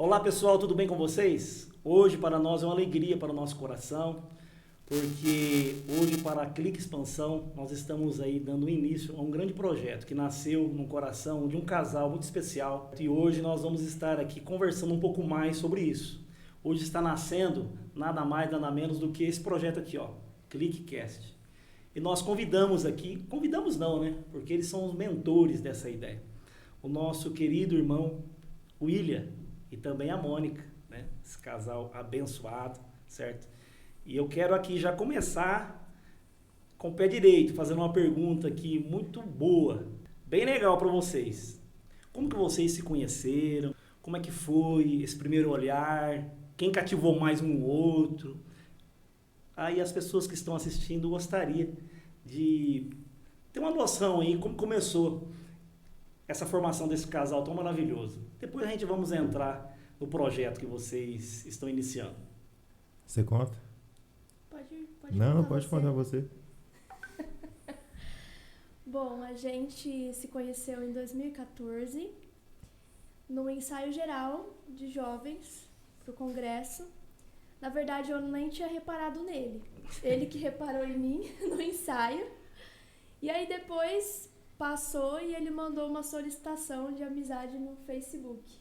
Olá pessoal, tudo bem com vocês? Hoje para nós é uma alegria para o nosso coração, porque hoje para a Clique Expansão nós estamos aí dando início a um grande projeto que nasceu no coração de um casal muito especial e hoje nós vamos estar aqui conversando um pouco mais sobre isso. Hoje está nascendo nada mais, nada menos do que esse projeto aqui, ó, CliqueCast. E nós convidamos aqui, convidamos não, né? Porque eles são os mentores dessa ideia. O nosso querido irmão William e também a Mônica, né? Esse casal abençoado, certo? E eu quero aqui já começar com o pé direito, fazendo uma pergunta aqui muito boa, bem legal para vocês. Como que vocês se conheceram? Como é que foi esse primeiro olhar? Quem cativou mais um ou outro? Aí as pessoas que estão assistindo gostaria de ter uma noção aí como começou essa formação desse casal tão maravilhoso. Depois a gente vamos entrar no projeto que vocês estão iniciando. Você conta? Pode Não, contar pode contar você. Bom, a gente se conheceu em 2014, no ensaio geral de jovens para o congresso. Na verdade, eu nem tinha reparado nele. Ele que reparou em mim no ensaio. E aí depois passou e ele mandou uma solicitação de amizade no Facebook.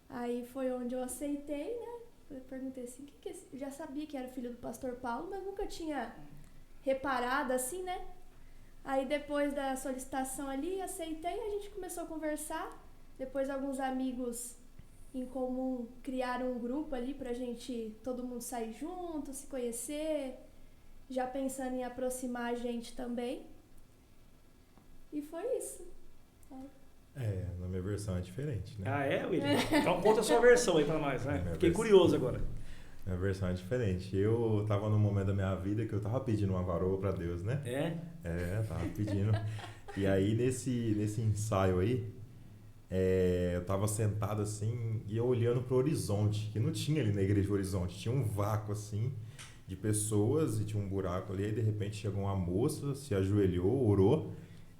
Aí foi onde eu aceitei, né? Eu perguntei assim, eu já sabia que era filho do pastor Paulo, mas nunca tinha reparado assim, né? Aí depois da solicitação ali, aceitei, a gente começou a conversar. Depois alguns amigos em comum criaram um grupo ali pra gente, todo mundo sair junto, se conhecer, já pensando em aproximar a gente também. E foi isso. Na minha versão é diferente, né? Ah, é, William? Então conta a sua versão aí pra nós, né? Fiquei curioso agora. Minha versão é diferente. Eu tava num momento da minha vida que eu tava pedindo uma varoa pra Deus, né? Tava pedindo. E aí, nesse ensaio aí, eu tava sentado assim e eu olhando pro horizonte, que não tinha ali na igreja horizonte, tinha um vácuo assim de pessoas e tinha um buraco ali. Aí de repente chegou uma moça, se ajoelhou, orou,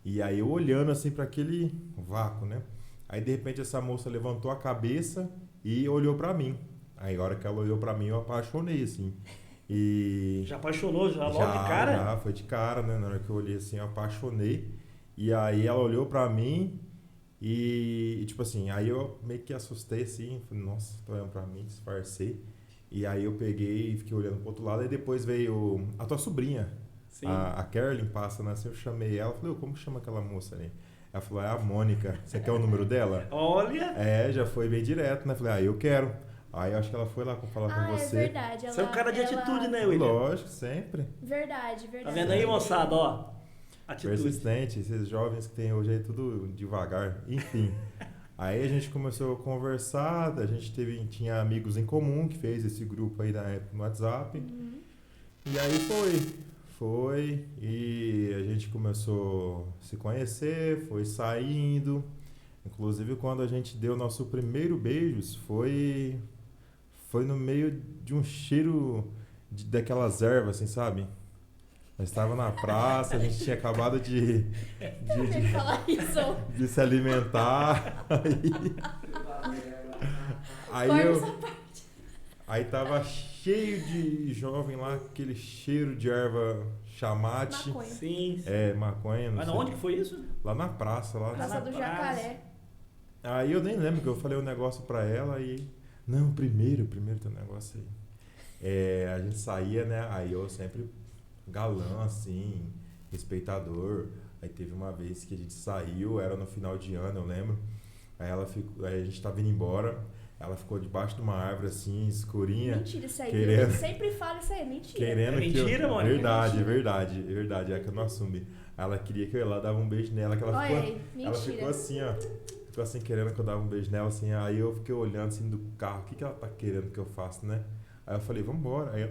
e aí eu olhando assim para aquele vácuo, né? Aí de repente essa moça levantou a cabeça e olhou para mim. Aí a hora que ela olhou para mim eu apaixonei assim. E já apaixonou já logo de cara? Já, foi de cara, né? Na hora que eu olhei assim, eu apaixonei. E aí ela olhou para mim e tipo assim, aí eu meio que assustei assim, falei, nossa, tô olhando pra mim, disfarcei. E aí eu peguei e fiquei olhando pro outro lado, e depois veio a tua sobrinha, a Carolyn, passando assim, eu chamei ela, falei, como chama aquela moça ali? Ela falou, é a Mônica, você quer o número dela? Olha! Já foi bem direto, né? Falei, eu quero. Aí eu acho que ela foi lá falar com você. É verdade. Você é um cara de atitude, né, William? Lógico, sempre. Verdade. Tá vendo aí, moçada, ó? Atitude. Persistente, esses jovens que tem hoje aí tudo devagar, enfim. Aí a gente começou a conversar, a gente tinha amigos em comum que fez esse grupo aí na época no WhatsApp. Uhum. E aí foi, e a gente começou a se conhecer, foi saindo. Inclusive quando a gente deu nosso primeiro beijo, foi no meio de um cheiro daquelas ervas, assim, sabe? Nós estávamos na praça, a gente tinha acabado de se alimentar. Aí tava cheio de jovem lá, aquele cheiro de erva chamate. Maconha. Sim. Maconha. Mas onde que foi isso? Lá na praça. Praça do Jacaré. Aí eu nem lembro que eu falei um negócio pra ela e... Não, primeiro tem um negócio aí. A gente saía, né? Aí eu sempre... galã, assim, respeitador. Aí teve uma vez que a gente saiu, era no final de ano, eu lembro. Aí a gente tava indo embora, ela ficou debaixo de uma árvore, assim, escurinha. Mentira, isso aí. Querendo, Eu sempre falo isso aí, é mentira. Querendo mentira, mano. Verdade, é que eu não assumi. Ela queria que eu ia lá dava um beijo nela, que ela ficou assim, ó. Ficou assim, querendo que eu dava um beijo nela, assim. Aí eu fiquei olhando, assim, do carro, o que ela tá querendo que eu faça, né? Aí eu falei, vambora. Aí eu,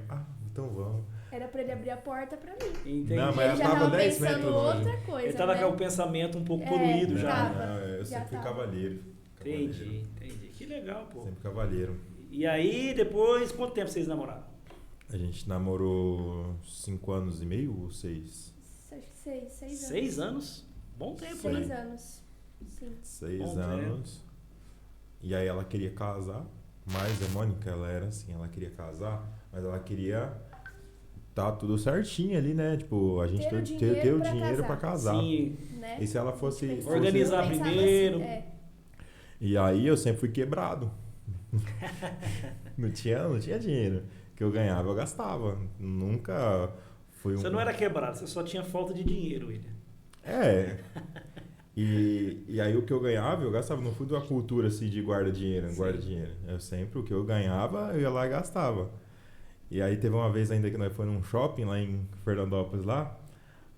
então vamos. Era pra ele abrir a porta pra mim. Entendi. Não, mas ele ela tava 10 pensando metros longe. outra coisa, ele tava né? com o pensamento um pouco poluído já. Tava. Eu sempre fui cavalheiro. Entendi. Que legal, pô. Sempre cavalheiro. E aí, depois, quanto tempo vocês namoraram? A gente namorou 5 anos e meio ou 6? 6 anos. 6 anos? Bom tempo, 6 né? anos. Sim. 6 Bom anos. E aí ela queria casar, mas a Mônica, ela era assim, ela queria casar, mas ela queria tá tudo certinho ali, né? Tipo, a gente ter o dinheiro pra casar. Sim. Né? E se ela fosse organizar primeiro. Assim, E aí eu sempre fui quebrado. não tinha dinheiro. O que eu ganhava, eu gastava. Nunca foi Você não era quebrado, você só tinha falta de dinheiro, William. É. E aí o que eu ganhava, eu gastava. Não fui de uma cultura assim de guarda dinheiro. Eu sempre, o que eu ganhava, eu ia lá e gastava. E aí teve uma vez ainda que nós fomos num shopping lá em Fernandópolis lá.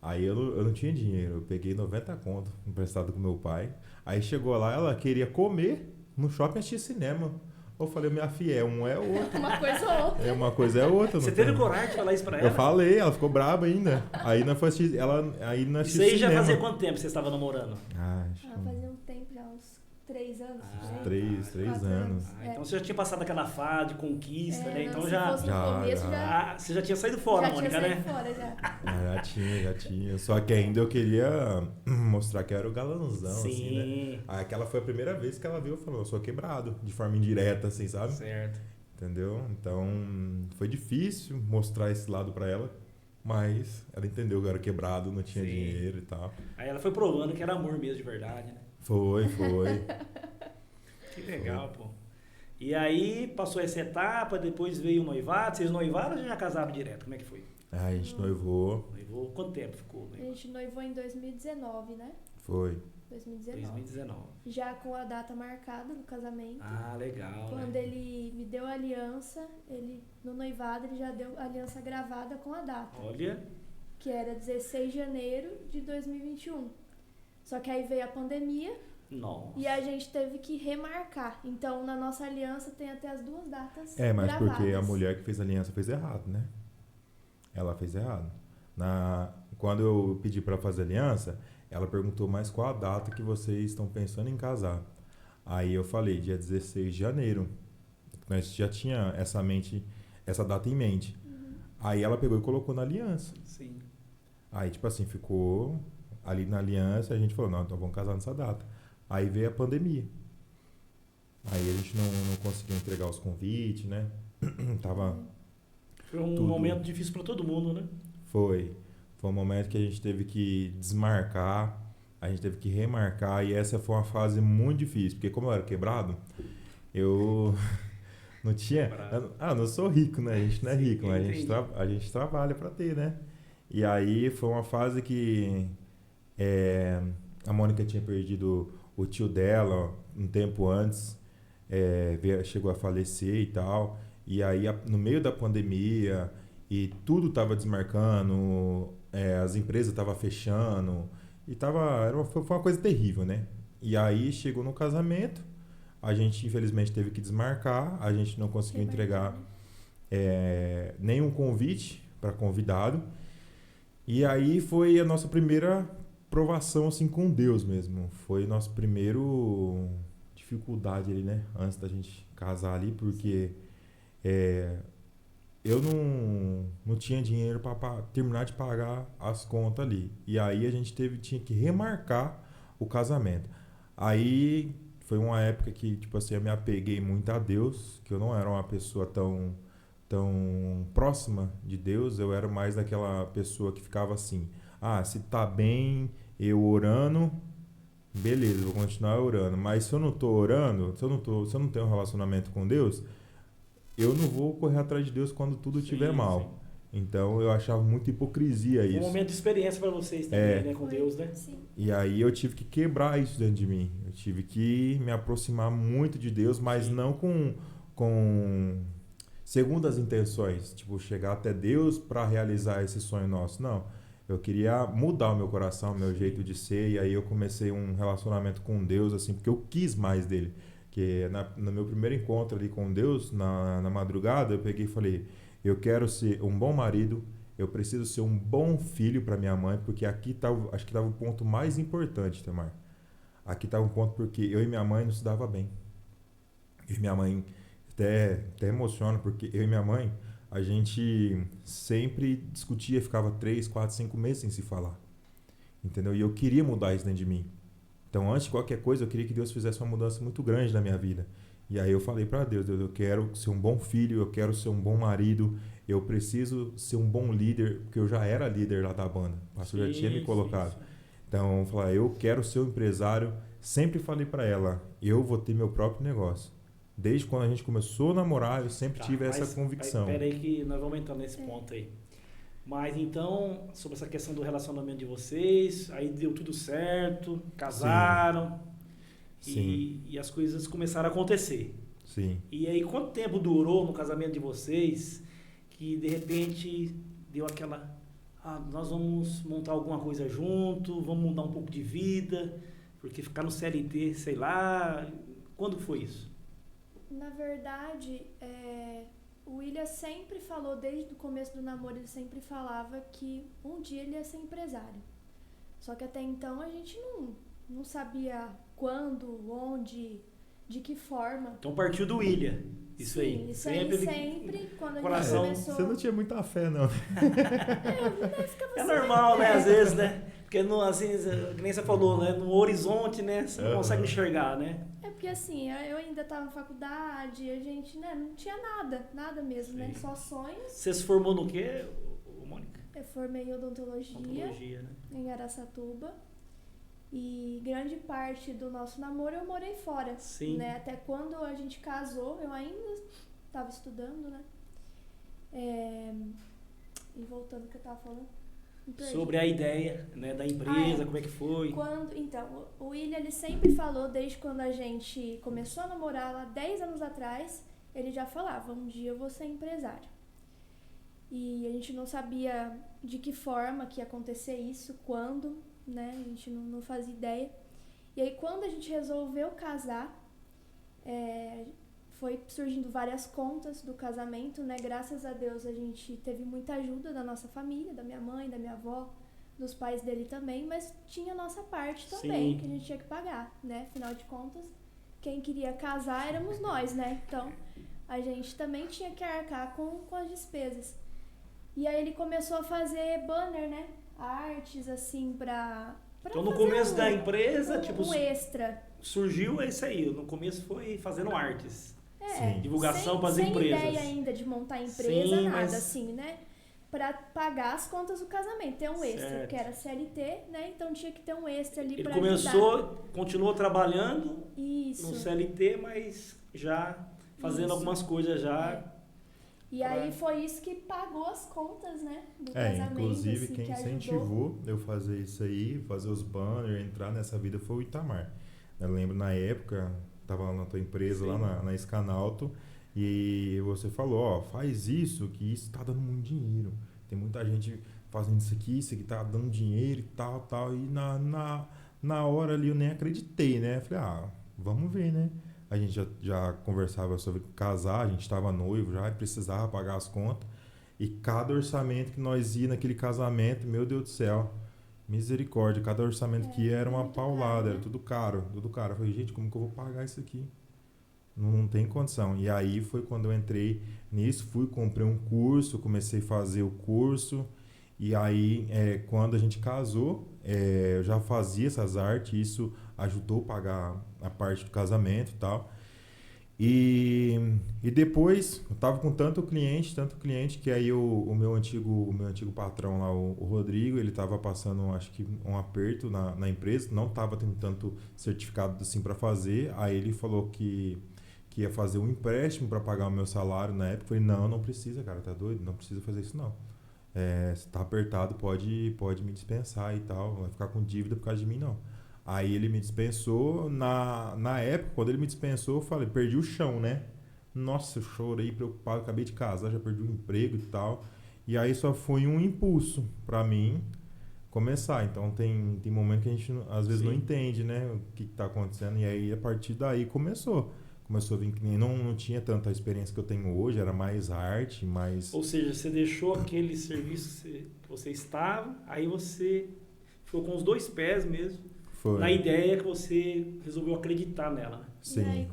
Aí eu não tinha dinheiro. Eu peguei 90 conto emprestado com meu pai. Aí chegou lá, ela queria comer no shopping, assistir cinema. Eu falei, minha filha, um é o outro. Uma coisa ou outra. Uma coisa é outra. Você teve coragem de falar isso pra ela? Eu falei, ela ficou brava ainda. Aí nós fomos assistir, Isso aí já fazia quanto tempo você estava namorando? Fazia um tempo, já uns 3 anos. Três anos. Então você já tinha passado aquela fase de conquista, né? Então se já... fosse no começo, você já tinha saído fora, Mônica, né? Já já tinha. Só que ainda eu queria mostrar que eu era o galanzão, Sim. assim, né? Aí aquela foi a primeira vez que ela viu e falou, eu sou quebrado, de forma indireta, assim, sabe? Certo. Entendeu? Então, foi difícil mostrar esse lado pra ela, mas ela entendeu que eu era quebrado, não tinha dinheiro e tal. Aí ela foi provando que era amor mesmo de verdade, né? Foi. Que legal, pô. E aí passou essa etapa, depois veio o noivado. Vocês noivaram ou já casaram direto? Como é que foi? A gente noivou. Noivou? Quanto tempo ficou? A gente noivou em 2019, né? Foi. 2019. Já com a data marcada do casamento. Ah, legal. Quando ele me deu a aliança, no noivado ele já deu a aliança gravada com a data. Olha. Que era 16 de janeiro de 2021. Só que aí veio a pandemia. Nossa. E a gente teve que remarcar. Então, na nossa aliança tem até as 2 datas mas gravadas. porque a mulher que fez a aliança fez errado, né? Ela fez errado. Quando eu pedi para fazer aliança, ela perguntou, mas qual a data que vocês estão pensando em casar? Aí eu falei, dia 16 de janeiro. Nós já tinha essa data em mente. Aí ela pegou e colocou na aliança. Sim. Aí, tipo assim, ficou ali na aliança, a gente falou, não, então vamos casar nessa data. Aí veio a pandemia. Aí a gente não conseguiu entregar os convites, né? Foi um momento difícil para todo mundo, né? Foi um momento que a gente teve que desmarcar, a gente teve que remarcar, e essa foi uma fase muito difícil, porque como eu era quebrado, eu não tinha... não sou rico, né? A gente não é rico, mas a gente trabalha para ter, né? E aí foi uma fase que a Mônica tinha perdido o tio dela um tempo antes, chegou a falecer e tal. E aí, no meio da pandemia, e tudo estava desmarcando, as empresas estavam fechando, e foi uma coisa terrível, né? E aí, chegou no casamento, a gente, infelizmente, teve que desmarcar, a gente não conseguiu entregar nenhum convite para convidado. E aí, foi a nossa primeira provação, assim, com Deus mesmo. Foi nosso primeiro dificuldade ali, né? Antes da gente casar ali, porque... eu não tinha dinheiro para terminar de pagar as contas ali. E aí a gente tinha que remarcar o casamento. Aí foi uma época que, tipo assim, eu me apeguei muito a Deus, que eu não era uma pessoa tão próxima de Deus, eu era mais daquela pessoa que ficava assim, se tá bem, eu orando, beleza, vou continuar orando. Mas se eu não tô orando, se eu não tenho um relacionamento com Deus, eu não vou correr atrás de Deus quando tudo estiver mal. Sim. Então eu achava muita hipocrisia isso. Um momento de experiência para vocês também, né, com Deus, né? Sim. E aí eu tive que quebrar isso dentro de mim. Eu tive que me aproximar muito de Deus, mas não com segundo as intenções, tipo, chegar até Deus para realizar esse sonho nosso. Não. Eu queria mudar o meu coração, o meu jeito de ser, e aí eu comecei um relacionamento com Deus, assim, porque eu quis mais dele. Que no meu primeiro encontro ali com Deus, na madrugada, eu peguei e falei, eu quero ser um bom marido, eu preciso ser um bom filho para minha mãe, porque aqui acho que estava o ponto mais importante, Tamar. Aqui estava um ponto porque eu e minha mãe não se dava bem. Eu e minha mãe, até emociona, porque eu e minha mãe, a gente sempre discutia, ficava 3, 4, 5 meses sem se falar. Entendeu? E eu queria mudar isso dentro de mim. Então, antes de qualquer coisa, eu queria que Deus fizesse uma mudança muito grande na minha vida. E aí eu falei para Deus, eu quero ser um bom filho, eu quero ser um bom marido, eu preciso ser um bom líder, porque eu já era líder lá da banda. O pastor já tinha me colocado. Sim. Então, eu falei, eu quero ser um empresário. Sempre falei para ela, eu vou ter meu próprio negócio. Desde quando a gente começou a namorar, eu sempre tive essa convicção. Espera aí que nós vamos entrar nesse ponto aí. Mas então, sobre essa questão do relacionamento de vocês, aí deu tudo certo, casaram. Sim. E as coisas começaram a acontecer. Sim. E aí, quanto tempo durou no casamento de vocês que, de repente, deu aquela... nós vamos montar alguma coisa junto, vamos mudar um pouco de vida, porque ficar no CLT, sei lá... Quando foi isso? Na verdade, o William sempre falou, desde o começo do namoro, ele sempre falava que um dia ele ia ser empresário. Só que até então a gente não sabia quando, onde, de que forma. Então partiu do William, isso. Sim, aí. Isso sempre quando coração. A gente começou... Você não tinha muita fé, não. É normal, né? Às vezes, né? Porque, assim, que nem você falou, né? No horizonte, né? Você não consegue enxergar, né? É porque, assim, eu ainda estava na faculdade, a gente, né? Não tinha nada mesmo, sim, né? Só sonhos. Você se formou no quê, Mônica? Eu formei em odontologia, né? Em Araçatuba. E grande parte do nosso namoro eu morei fora. Sim. Né? Até quando a gente casou, eu ainda estava estudando, né? E voltando ao que eu estava falando. Sobre a ideia, né, da empresa, como é que foi? Então, o William, ele sempre falou, desde quando a gente começou a namorar lá 10 anos atrás, ele já falava, um dia eu vou ser empresário. E a gente não sabia de que forma que ia acontecer isso, quando, né, a gente não fazia ideia. E aí, quando a gente resolveu casar, foi surgindo várias contas do casamento, né? Graças a Deus a gente teve muita ajuda da nossa família, da minha mãe, da minha avó, dos pais dele também, mas tinha a nossa parte também, sim, que a gente tinha que pagar, né? Afinal de contas, quem queria casar éramos nós, né? Então, a gente também tinha que arcar com as despesas. E aí ele começou a fazer banner, né? Artes, assim, pra então, no começo da empresa, um extra. Surgiu esse aí, no começo foi fazendo artes. Sim. Divulgação para as empresas. Sem ideia ainda de montar empresa, sim, nada assim, né? Para pagar as contas do casamento. Tem um extra, certo, que era CLT, né? Então tinha que ter um extra ali para ajudar. Continuou trabalhando isso, no CLT, mas já fazendo algumas coisas já. E aí foi isso que pagou as contas, né? Do casamento. Inclusive assim, quem incentivou eu fazer isso aí, fazer os banners, entrar nessa vida foi o Itamar. Eu lembro na época... Estava lá na tua empresa, sim, lá na Scanalto, e você falou, faz isso, que isso está dando muito dinheiro. Tem muita gente fazendo isso aqui está dando dinheiro e tal. E na hora ali eu nem acreditei, né? Falei, vamos ver, né? A gente já conversava sobre casar, a gente estava noivo já, precisava pagar as contas. E cada orçamento que nós ia naquele casamento, meu Deus do céu, misericórdia, cada orçamento que ia era uma paulada, era tudo caro. Eu falei, gente, como que eu vou pagar isso aqui? Não tem condição. E aí foi quando eu entrei nisso, comprei um curso, comecei a fazer o curso, e aí quando a gente casou, eu já fazia essas artes, isso ajudou a pagar a parte do casamento e tal. E depois eu tava com tanto cliente que aí o meu antigo patrão lá, o Rodrigo, ele tava passando, acho que um aperto na empresa, não tava tendo tanto certificado assim para fazer, aí ele falou que ia fazer um empréstimo para pagar o meu salário na época. Eu falei, não precisa, cara, tá doido? Não precisa fazer isso não. Se tá apertado, pode me dispensar e tal, não vai ficar com dívida por causa de mim não. Aí ele me dispensou, na época, quando ele me dispensou, eu falei, perdi o chão, né? Nossa, eu chorei, preocupado, acabei de casar, já perdi o emprego e tal. E aí só foi um impulso pra mim começar. Então tem momento que a gente, às vezes, sim, não entende, né? O que tá acontecendo. E aí, a partir daí, começou a vir, não tinha tanta experiência que eu tenho hoje, era mais arte, mais... Ou seja, você deixou aquele serviço que você estava, aí você ficou com os dois pés mesmo, foi, na ideia que você resolveu acreditar nela. Sim. E aí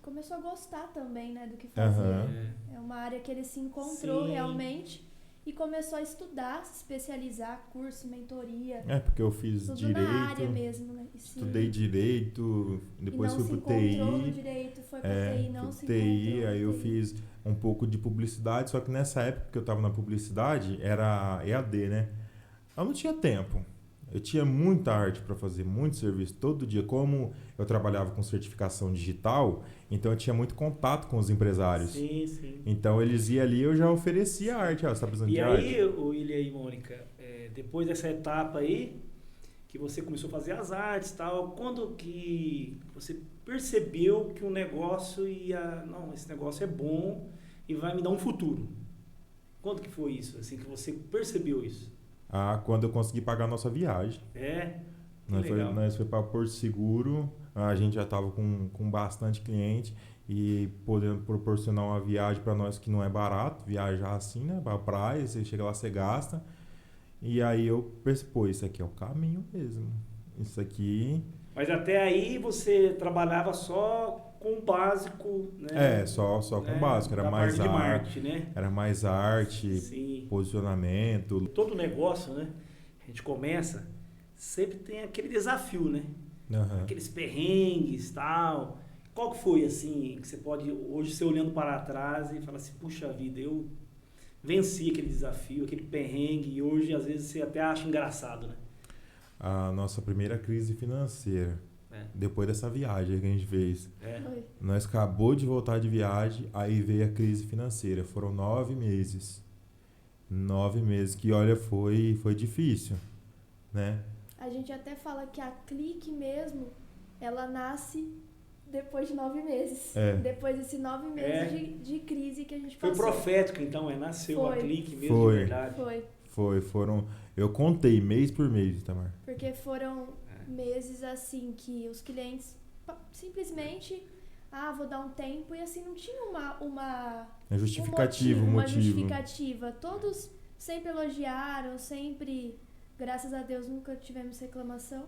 começou a gostar também, né, do que fazia. É uma área que ele se encontrou, sim, realmente, e começou a estudar, se especializar, curso, mentoria. Porque eu fiz tudo direito. na área mesmo, né? Estudei direito, depois fui pro TI. No direito, foi pro TI, não se TI, aí eu fiz um pouco de publicidade, só que nessa época que eu tava na publicidade, era EAD, né? Eu não tinha tempo. Eu tinha muita arte para fazer, muito serviço todo dia. Como eu trabalhava com certificação digital, então eu tinha muito contato com os empresários. Sim, sim. Então eles iam ali e eu já oferecia arte. Você tá precisando de arte? E aí, William e Mônica, depois dessa etapa aí, que você começou a fazer as artes e tal, quando que você percebeu que o negócio não, esse negócio é bom e vai me dar um futuro? Quando que foi isso, assim, que você percebeu isso? Quando eu consegui pagar a nossa viagem. Nós foi para Porto Seguro, a gente já estava com bastante cliente e podendo proporcionar uma viagem para nós que não é barato, viajar assim, né, para praia, você chega lá, você gasta. E aí eu pensei, isso aqui é o caminho mesmo. Isso aqui... Mas até aí você trabalhava só com o básico, né? Só com o básico. Era mais arte, marketing, né? Era mais arte, sim, posicionamento. Todo negócio, né? A gente começa, sempre tem aquele desafio, né? Uhum. Aqueles perrengues e tal. Qual que foi, assim, que você pode, hoje você olhando para trás e falar assim, puxa vida, eu venci aquele desafio, aquele perrengue, e hoje às vezes você até acha engraçado, né? A nossa primeira crise financeira, depois dessa viagem que a gente fez. Nós acabou de voltar de viagem, aí veio a crise financeira. Foram 9 meses. 9 meses que, olha, foi difícil, né? A gente até fala que a Clique mesmo, ela nasce depois de 9 meses. Depois desses 9 meses de crise que a gente passou. Foi profético, então, nasceu a Clique mesmo, de verdade. Foram... Eu contei mês por mês, Itamar. Porque foram meses assim que os clientes simplesmente... vou dar um tempo, e assim, não tinha uma justificativa, um motivo, um uma justificativa. Todos sempre elogiaram, sempre, graças a Deus, nunca tivemos reclamação.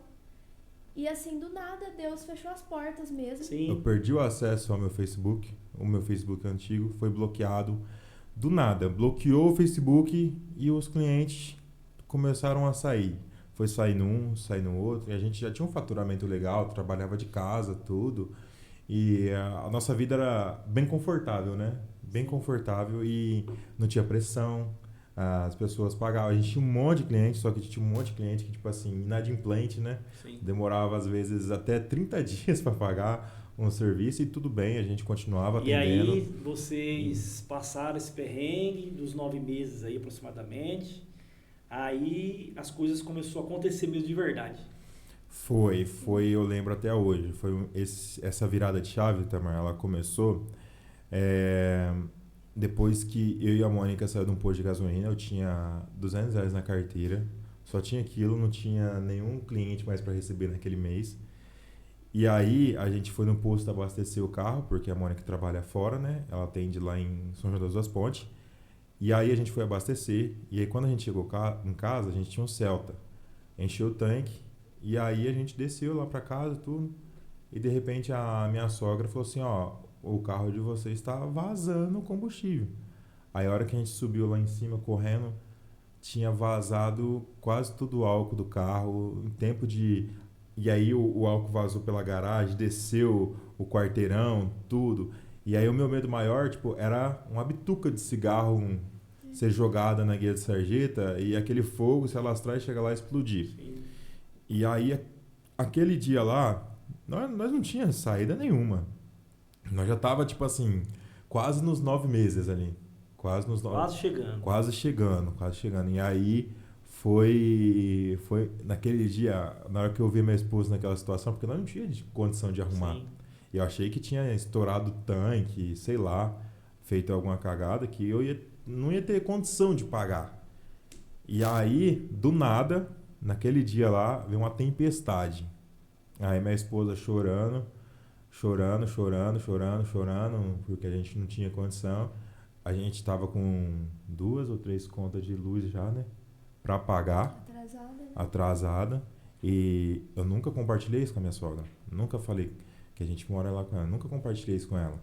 E assim, do nada, Deus fechou as portas mesmo. Sim. Eu perdi o acesso ao meu Facebook, o meu Facebook antigo foi bloqueado do nada. Bloqueou o Facebook e os clientes começaram a sair. Foi saindo um, saindo outro, e a gente já tinha um faturamento legal, trabalhava de casa, tudo. E a nossa vida era bem confortável, né? Bem confortável e não tinha pressão. As pessoas pagavam. A gente tinha um monte de cliente, só que tinha um monte de cliente que, tipo assim, inadimplente, né? Sim. Demorava, às vezes, até 30 dias para pagar um serviço e tudo bem, a gente continuava atendendo. E aí, vocês passaram esse perrengue dos 9 meses aí, aproximadamente. Aí, as coisas começaram a acontecer mesmo de verdade. Foi, eu lembro até hoje. Foi essa virada de chave, Tamar, ela começou depois que eu e a Mônica saímos de um posto de gasolina. Eu tinha R$200 na carteira, só tinha aquilo, não tinha nenhum cliente mais para receber naquele mês. E aí a gente foi no posto abastecer o carro, porque a Mônica trabalha fora, né? Ela atende lá em São João das Duas Pontes. E aí a gente foi abastecer, e aí quando a gente chegou em casa, a gente tinha um Celta. Encheu o tanque. E aí a gente desceu lá pra casa, tudo. E de repente a minha sogra falou assim, o carro de vocês está vazando combustível. Aí a hora que a gente subiu lá em cima, correndo, tinha vazado quase todo o álcool do carro, em tempo de... E aí o álcool vazou pela garagem, desceu o quarteirão, tudo. E aí o meu medo maior, era uma bituca de cigarro ser jogada na guia de sarjeta e aquele fogo se alastrar e chegar lá e explodir. Sim. E aí, aquele dia lá, nós não tínhamos saída nenhuma. Nós já tava, quase nos 9 meses ali. Quase chegando. E aí, foi naquele dia, na hora que eu vi minha esposa naquela situação, porque nós não tínhamos condição de arrumar. Sim. E eu achei que tinha estourado o tanque, sei lá, feito alguma cagada, que eu não ia ter condição de pagar. E aí, do nada... Naquele dia lá, veio uma tempestade. Aí minha esposa chorando, porque a gente não tinha condição. A gente tava com 2 ou 3 contas de luz já, né? Pra pagar. Atrasada. E eu nunca compartilhei isso com a minha sogra. Nunca falei que a gente mora lá com ela. Nunca compartilhei isso com ela.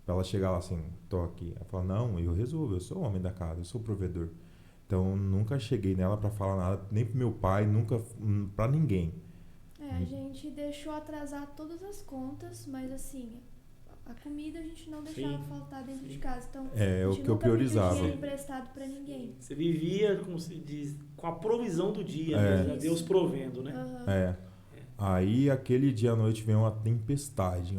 Pra ela chegar lá assim, tô aqui. Ela fala, não, eu resolvo, eu sou o homem da casa, eu sou o provedor. Então, nunca cheguei nela para falar nada, nem pro meu pai, nunca para ninguém. A gente deixou atrasar todas as contas, mas assim, a comida a gente não deixava faltar dentro de casa. Então, é o que eu priorizava. Não dinheiro emprestado para ninguém. Você vivia, como se diz, com a provisão do dia, né? Deus provendo, né? Aí, aquele dia à noite, veio uma tempestade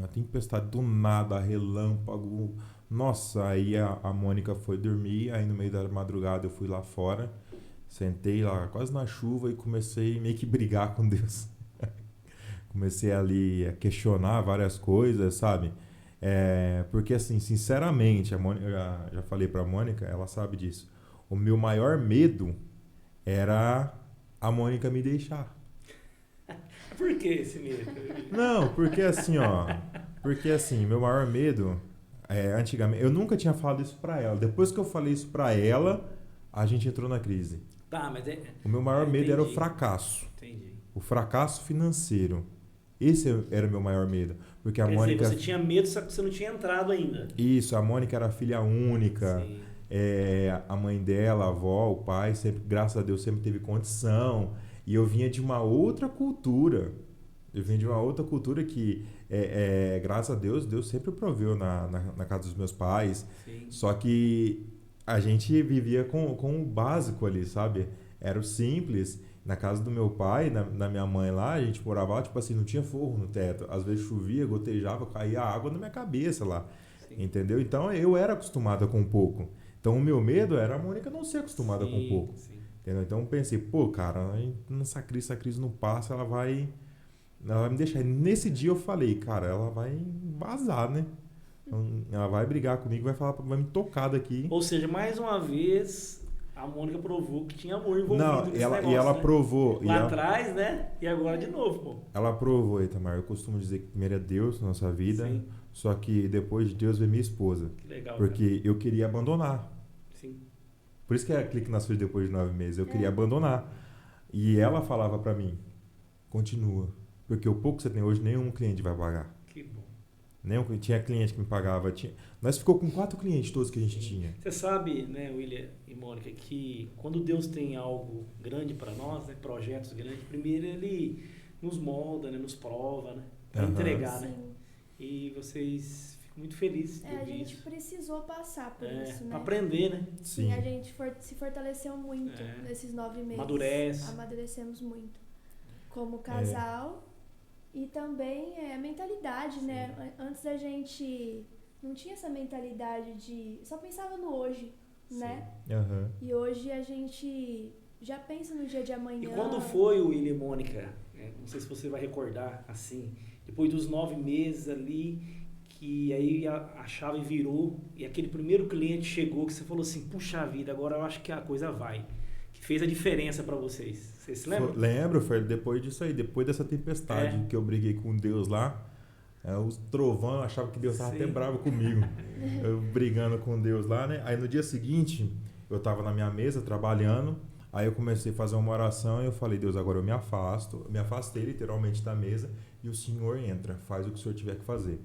do nada, relâmpago. Nossa, aí a Mônica foi dormir, aí no meio da madrugada eu fui lá fora, sentei lá quase na chuva e comecei meio que brigar com Deus. Comecei ali a questionar várias coisas, sabe? Porque assim, sinceramente, a Mônica, já falei pra Mônica, ela sabe disso. O meu maior medo era a Mônica me deixar. Por que esse medo? Não, porque assim, meu maior medo, antigamente, eu nunca tinha falado isso pra ela. Depois que eu falei isso pra ela, a gente entrou na crise. Tá, mas o meu maior medo era o fracasso. Entendi. O fracasso financeiro. Esse era o meu maior medo. Porque a Mônica... Dizer, você tinha medo, só que você não tinha entrado ainda. Isso, a Mônica era filha única. Sim. A mãe dela, a avó, o pai, sempre, graças a Deus, sempre teve condição. E eu vinha de uma outra cultura. Que, graças a Deus, Deus sempre proveu na casa dos meus pais. Sim. Só que a gente vivia com o básico ali, sabe? Era o simples. Na casa do meu pai, na minha mãe lá, a gente morava lá, tipo assim, não tinha forro no teto. Às vezes chovia, gotejava, caía água na minha cabeça lá. Sim. Entendeu? Então eu era acostumada com pouco. Então o meu medo era a Mônica não ser acostumada com pouco. Sim. Entendeu? Então eu pensei, cara, essa crise não passa, ela vai me deixar. Nesse dia eu falei, cara, ela vai vazar, né? Ela vai brigar comigo, vai me tocar daqui. Ou seja, mais uma vez... A Mônica provou que tinha amor envolvido nesse negócio, e ela né? provou. Lá atrás, né? E agora de novo, pô. Ela provou, Itamar. Eu costumo dizer que primeiro é Deus na nossa vida. Sim. Só que depois de Deus veio minha esposa. Que legal. Porque eu queria abandonar. Sim. Por isso que a Clique nasceu depois de 9 meses. Eu queria abandonar. E ela falava pra mim, continua. Porque o pouco que você tem hoje, nenhum cliente vai pagar. Que bom. Tinha cliente que me pagava. Nós ficou com 4 clientes todos que a gente tinha. Você sabe, né, William e Mônica, que quando Deus tem algo grande para nós, né, projetos grandes, primeiro Ele nos molda, né, nos prova, né, para entregar, né? E vocês ficam muito felizes. A gente precisou passar por isso, né? Para aprender, né? Sim, a gente se fortaleceu muito nesses 9 meses. Amadurecemos muito. Como casal e também a mentalidade, né? Antes a gente não tinha essa mentalidade de... Só pensava no hoje, né? E hoje a gente já pensa no dia de amanhã. E quando foi o William e Mônica? Não sei se você vai recordar, assim, depois dos 9 meses ali, que aí a chave virou e aquele primeiro cliente chegou que você falou assim, puxa vida, agora eu acho que a coisa vai. Que fez a diferença para vocês. Vocês se lembram? Lembro, foi depois disso aí, depois dessa tempestade que eu briguei com Deus lá. Os trovão, eu achava que Deus estava até bravo comigo. Eu brigando com Deus lá, né? Aí no dia seguinte, eu estava na minha mesa trabalhando. Aí eu comecei a fazer uma oração e eu falei, Deus, agora eu me afasto. Eu me afastei literalmente da mesa e o Senhor entra, faz o que o Senhor tiver que fazer.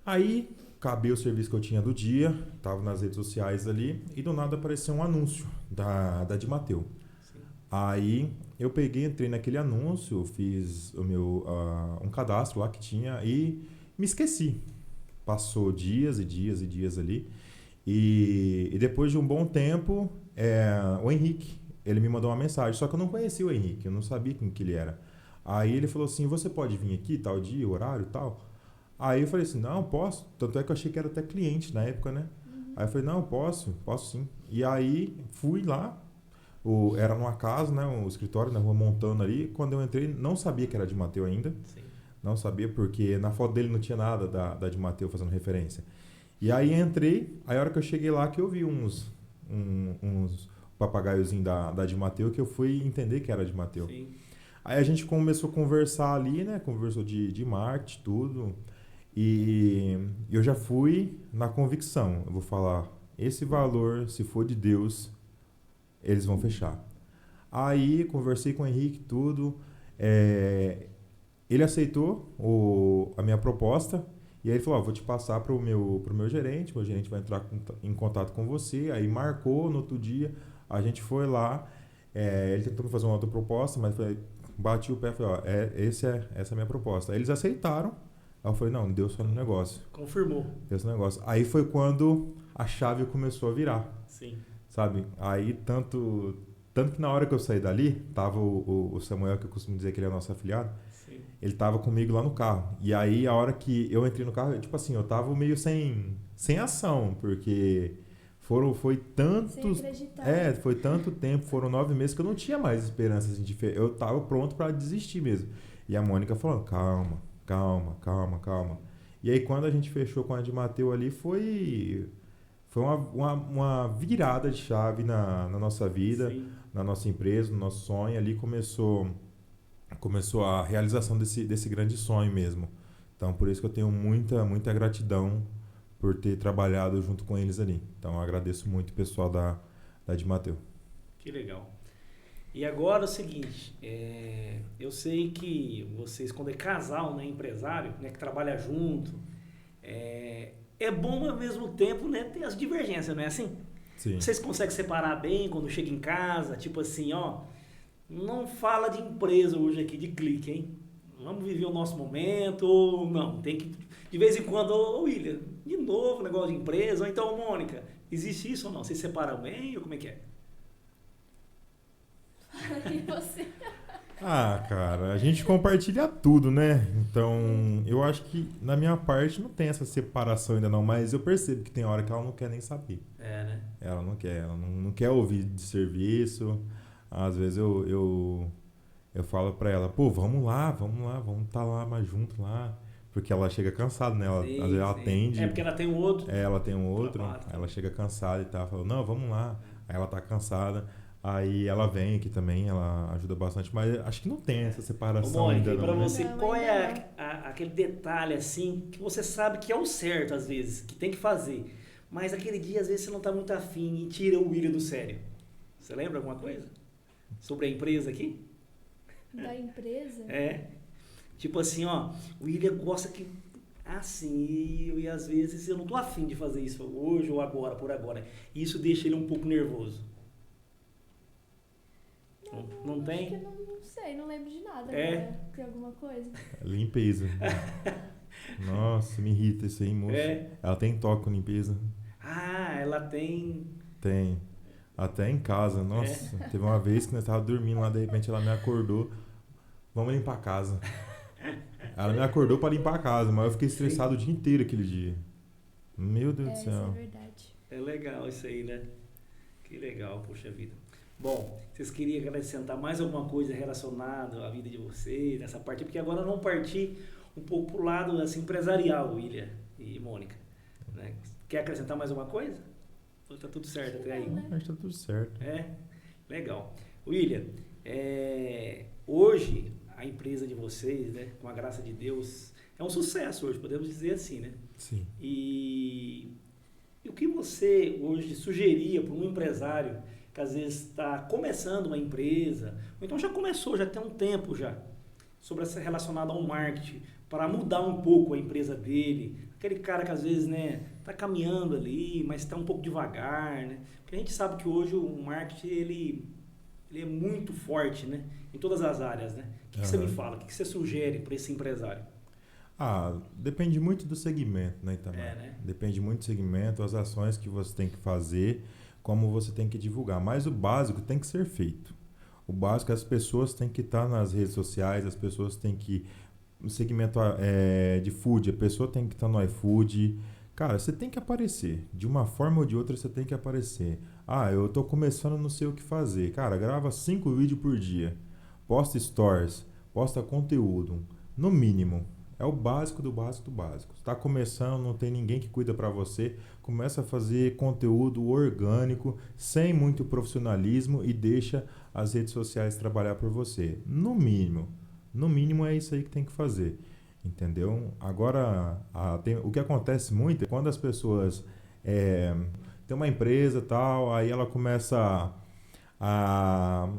Aí, acabei o serviço que eu tinha do dia, estava nas redes sociais ali e do nada apareceu um anúncio da Dimateu. Aí eu entrei naquele anúncio, fiz um cadastro lá que tinha e me esqueci. Passou dias e dias e dias ali. E depois de um bom tempo, o Henrique, ele me mandou uma mensagem. Só que eu não conhecia o Henrique, eu não sabia quem que ele era. Aí ele falou assim, você pode vir aqui, tal dia, horário e tal? Aí eu falei assim, não, posso. Tanto é que eu achei que era até cliente na época, né? Aí eu falei, não, posso sim. E aí fui lá. Era numa casa, né, um escritório na rua Montana ali. Quando eu entrei, não sabia que era de Mateu ainda. Sim. Não sabia porque na foto dele não tinha nada da de Mateu fazendo referência. E aí entrei, aí a hora que eu cheguei lá que eu vi uns papagaiozinhos da de Mateu que eu fui entender que era de Mateu. Sim. Aí a gente começou a conversar ali, né, conversou de marketing, tudo. E eu já fui na convicção, eu vou falar, esse valor, se for de Deus, eles vão fechar. Aí, conversei com o Henrique, tudo. Ele aceitou a minha proposta. E aí ele falou, vou te passar pro meu gerente vai entrar em contato com você. Aí marcou no outro dia. A gente foi lá, ele tentou me fazer uma outra proposta, mas bati o pé e falei, ó, essa é a minha proposta. Aí eles aceitaram, aí eu falei, não, Deus foi no negócio. Confirmou. Deus no negócio. Aí foi quando a chave começou a virar. Sim. Sabe? Aí tanto que na hora que eu saí dali, tava o Samuel, que eu costumo dizer que ele é nosso afiliado, sim, ele tava comigo lá no carro. E aí a hora que eu entrei no carro, tipo assim, eu tava meio sem ação, porque foi tantos... foi tanto tempo, foram 9 meses que eu não tinha mais esperança. Assim, eu tava pronto para desistir mesmo. E a Mônica falando, calma. E aí quando a gente fechou com a de Mateu ali, foi uma virada de chave na nossa vida, sim, na nossa empresa, no nosso sonho. Ali começou a realização desse grande sonho mesmo. Então, por isso que eu tenho muita gratidão por ter trabalhado junto com eles ali. Então, eu agradeço muito o pessoal da de Mateu. Que legal. E agora é o seguinte, eu sei que vocês, quando é casal, né, empresário, né, que trabalha junto, é bom ao mesmo tempo, né, ter as divergências, não é assim? Sim. Vocês conseguem separar bem quando chega em casa, tipo assim, ó, não fala de empresa hoje aqui, de clique, hein? Vamos viver o nosso momento, ou não, tem que, de vez em quando, ô William, de novo negócio de empresa, ou então, Mônica, existe isso ou não? Vocês separam bem ou como é que é? E você? Cara, a gente compartilha tudo, né? Então, eu acho que na minha parte não tem essa separação ainda não, mas eu percebo que tem hora que ela não quer nem saber. Né? Ela não quer ouvir de serviço. Às vezes eu falo pra ela, pô, vamos lá, vamos estar lá mais junto lá. Porque ela chega cansada, né? Às vezes ela atende. Porque ela tem um outro. Ela tem um outro, ela chega cansada e tal. Fala, não, vamos lá. Aí ela tá cansada. Aí ela vem aqui também, ela ajuda bastante, mas acho que não tem essa separação. Mônica, ainda. Pra você, qual é aquele detalhe assim que você sabe que é o certo às vezes, que tem que fazer, mas aquele dia às vezes você não tá muito afim e tira o William do sério? Você lembra alguma coisa? Sobre a empresa aqui? Da empresa? Tipo assim, ó, o William gosta que assim, e às vezes eu não tô afim de fazer isso hoje ou agora, por agora. E isso deixa ele um pouco nervoso. Não tem? Acho que não sei, não lembro de nada. Agora. Tem alguma coisa? Limpeza. Nossa, me irrita isso aí, moça. Ela tem toque com limpeza. Ela tem... Tem. Até em casa, nossa. Teve uma vez que nós estávamos dormindo lá, de repente ela me acordou. Vamos limpar a casa. Ela me acordou para limpar a casa, mas eu fiquei estressado o dia inteiro aquele dia. Meu Deus do céu. Isso é verdade. É legal isso aí, né? Que legal, poxa vida. Bom, vocês queriam acrescentar mais alguma coisa relacionada à vida de vocês, nessa parte? Porque agora vamos partir um pouco para o lado assim, empresarial, William e Mônica. Né? Quer acrescentar mais alguma coisa? Ou está tudo certo até aí? Acho que está tudo certo. Legal. William, hoje a empresa de vocês, né, com a graça de Deus, é um sucesso hoje, podemos dizer assim, né? Sim. E o que você hoje sugeria para um empresário que às vezes está começando uma empresa, ou então já começou, já tem um tempo já, sobre essa relacionada ao marketing, para mudar um pouco a empresa dele, aquele cara que às vezes, né, está caminhando ali, mas está um pouco devagar, né? Porque a gente sabe que hoje o marketing, ele é muito forte, né, em todas as áreas, né? O que você me fala, o que você sugere para esse empresário? Depende muito do segmento, né, Itamar? Né? Depende muito do segmento, as ações que você tem que fazer, como você tem que divulgar. Mas o básico tem que ser feito. O básico, as pessoas têm que estar nas redes sociais, as pessoas têm que... No segmento de food, a pessoa tem que estar no iFood. Cara, você tem que aparecer. De uma forma ou de outra, você tem que aparecer. Eu tô começando, não sei o que fazer. Cara, grava 5 vídeos por dia. Posta stories. Posta conteúdo. No mínimo. É o básico do básico do básico. Está começando, não tem ninguém que cuida para você. Começa a fazer conteúdo orgânico, sem muito profissionalismo e deixa as redes sociais trabalhar por você. No mínimo é isso aí que tem que fazer. Entendeu? Agora, o que acontece muito é quando as pessoas têm uma empresa e tal, aí ela começa a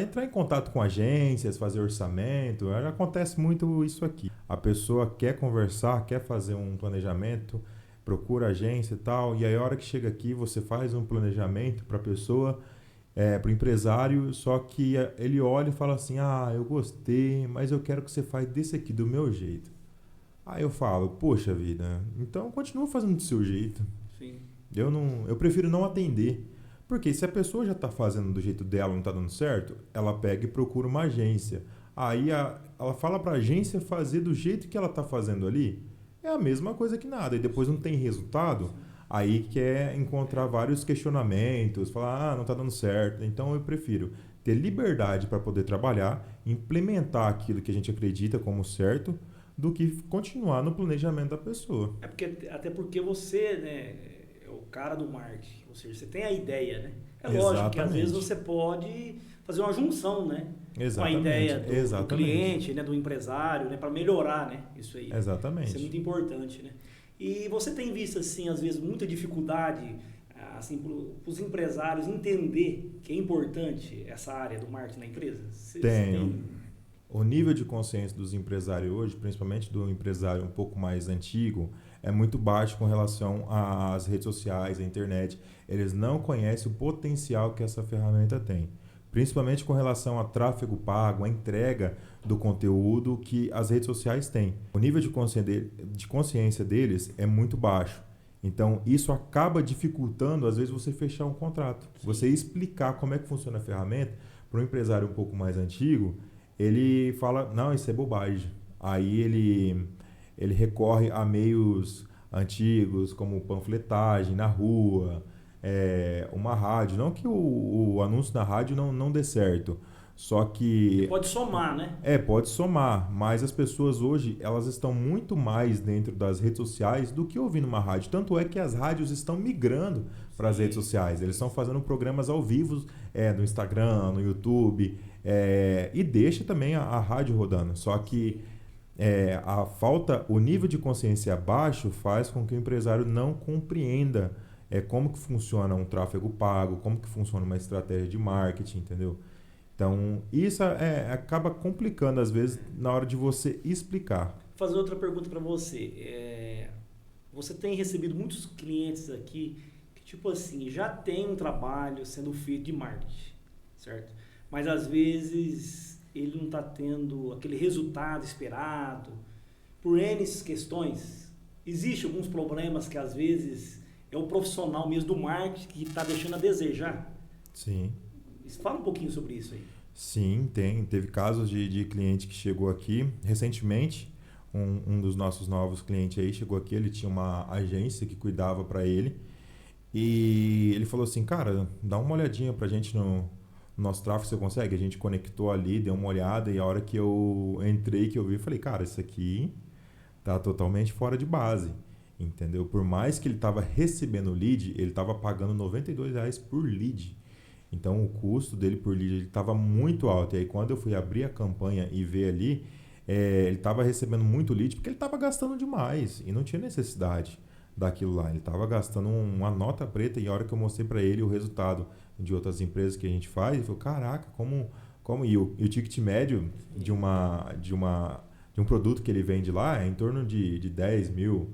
entrar em contato com agências, fazer orçamento. Acontece muito isso aqui. A pessoa quer conversar, quer fazer um planejamento, procura agência e tal, e aí a hora que chega aqui você faz um planejamento para a pessoa para o empresário, só que ele olha e fala assim, eu gostei, mas eu quero que você faça desse aqui do meu jeito. Aí eu falo, poxa vida, então continua fazendo do seu jeito. Sim. Eu prefiro não atender. Porque se a pessoa já está fazendo do jeito dela, não está dando certo, ela pega e procura uma agência. Aí ela fala para a agência fazer do jeito que ela está fazendo ali. É a mesma coisa que nada. E depois não tem resultado, aí quer encontrar vários questionamentos, falar, não está dando certo. Então eu prefiro ter liberdade para poder trabalhar, implementar aquilo que a gente acredita como certo, do que continuar no planejamento da pessoa. Até porque você, né, é o cara do marketing, ou seja, você tem a ideia, né? É lógico que às vezes você pode fazer uma junção, né? Exatamente. Com a ideia do cliente, né, do empresário, né, para melhorar, né, isso aí. Exatamente. Isso é muito importante, né? E você tem visto, assim, às vezes, muita dificuldade, assim, para os empresários entender que é importante essa área do marketing na empresa? Tenho. O nível de consciência dos empresários hoje, principalmente do empresário um pouco mais antigo, é muito baixo com relação às redes sociais, à internet. Eles não conhecem o potencial que essa ferramenta tem. Principalmente com relação a tráfego pago, a entrega do conteúdo que as redes sociais têm. O nível de consciência deles é muito baixo. Então, isso acaba dificultando, às vezes, você fechar um contrato. Sim. Você explicar como é que funciona a ferramenta para um empresário um pouco mais antigo, ele fala, não, isso é bobagem. Aí ele recorre a meios antigos, como panfletagem na rua, uma rádio. Não que o anúncio na rádio não dê certo, só que... Pode somar, né? Pode somar, mas as pessoas hoje, elas estão muito mais dentro das redes sociais do que ouvindo uma rádio. Tanto é que as rádios estão migrando para as redes sociais. Eles estão fazendo programas ao vivo no Instagram, no YouTube, e deixa também a rádio rodando. Só que o nível de consciência baixo faz com que o empresário não compreenda como que funciona um tráfego pago, como que funciona uma estratégia de marketing, entendeu? Então, isso acaba complicando, às vezes, na hora de você explicar. Vou fazer outra pergunta para você. Você tem recebido muitos clientes aqui que, tipo assim, já tem um trabalho sendo feito de marketing, certo? Mas, às vezes, ele não está tendo aquele resultado esperado por N questões. Existem alguns problemas que, às vezes, é o profissional mesmo do marketing que está deixando a desejar? Sim. Fala um pouquinho sobre isso aí. Sim, teve casos de cliente que chegou aqui recentemente. Um dos nossos novos clientes aí chegou aqui, ele tinha uma agência que cuidava para ele e ele falou assim, cara, dá uma olhadinha pra gente no nosso tráfego, você consegue? A gente conectou ali, deu uma olhada e a hora que eu entrei, que eu vi, eu falei, cara, isso aqui tá totalmente fora de base, entendeu? Por mais que ele estava recebendo lead, ele estava pagando R$92 por lead. Então, o custo dele por lead estava muito alto. E aí, quando eu fui abrir a campanha e ver ali, ele estava recebendo muito lead porque ele estava gastando demais e não tinha necessidade daquilo lá. Ele estava gastando uma nota preta e a hora que eu mostrei para ele o resultado de outras empresas que a gente faz, ele falou, caraca, como... E o ticket médio de um produto que ele vende lá é em torno de 10 mil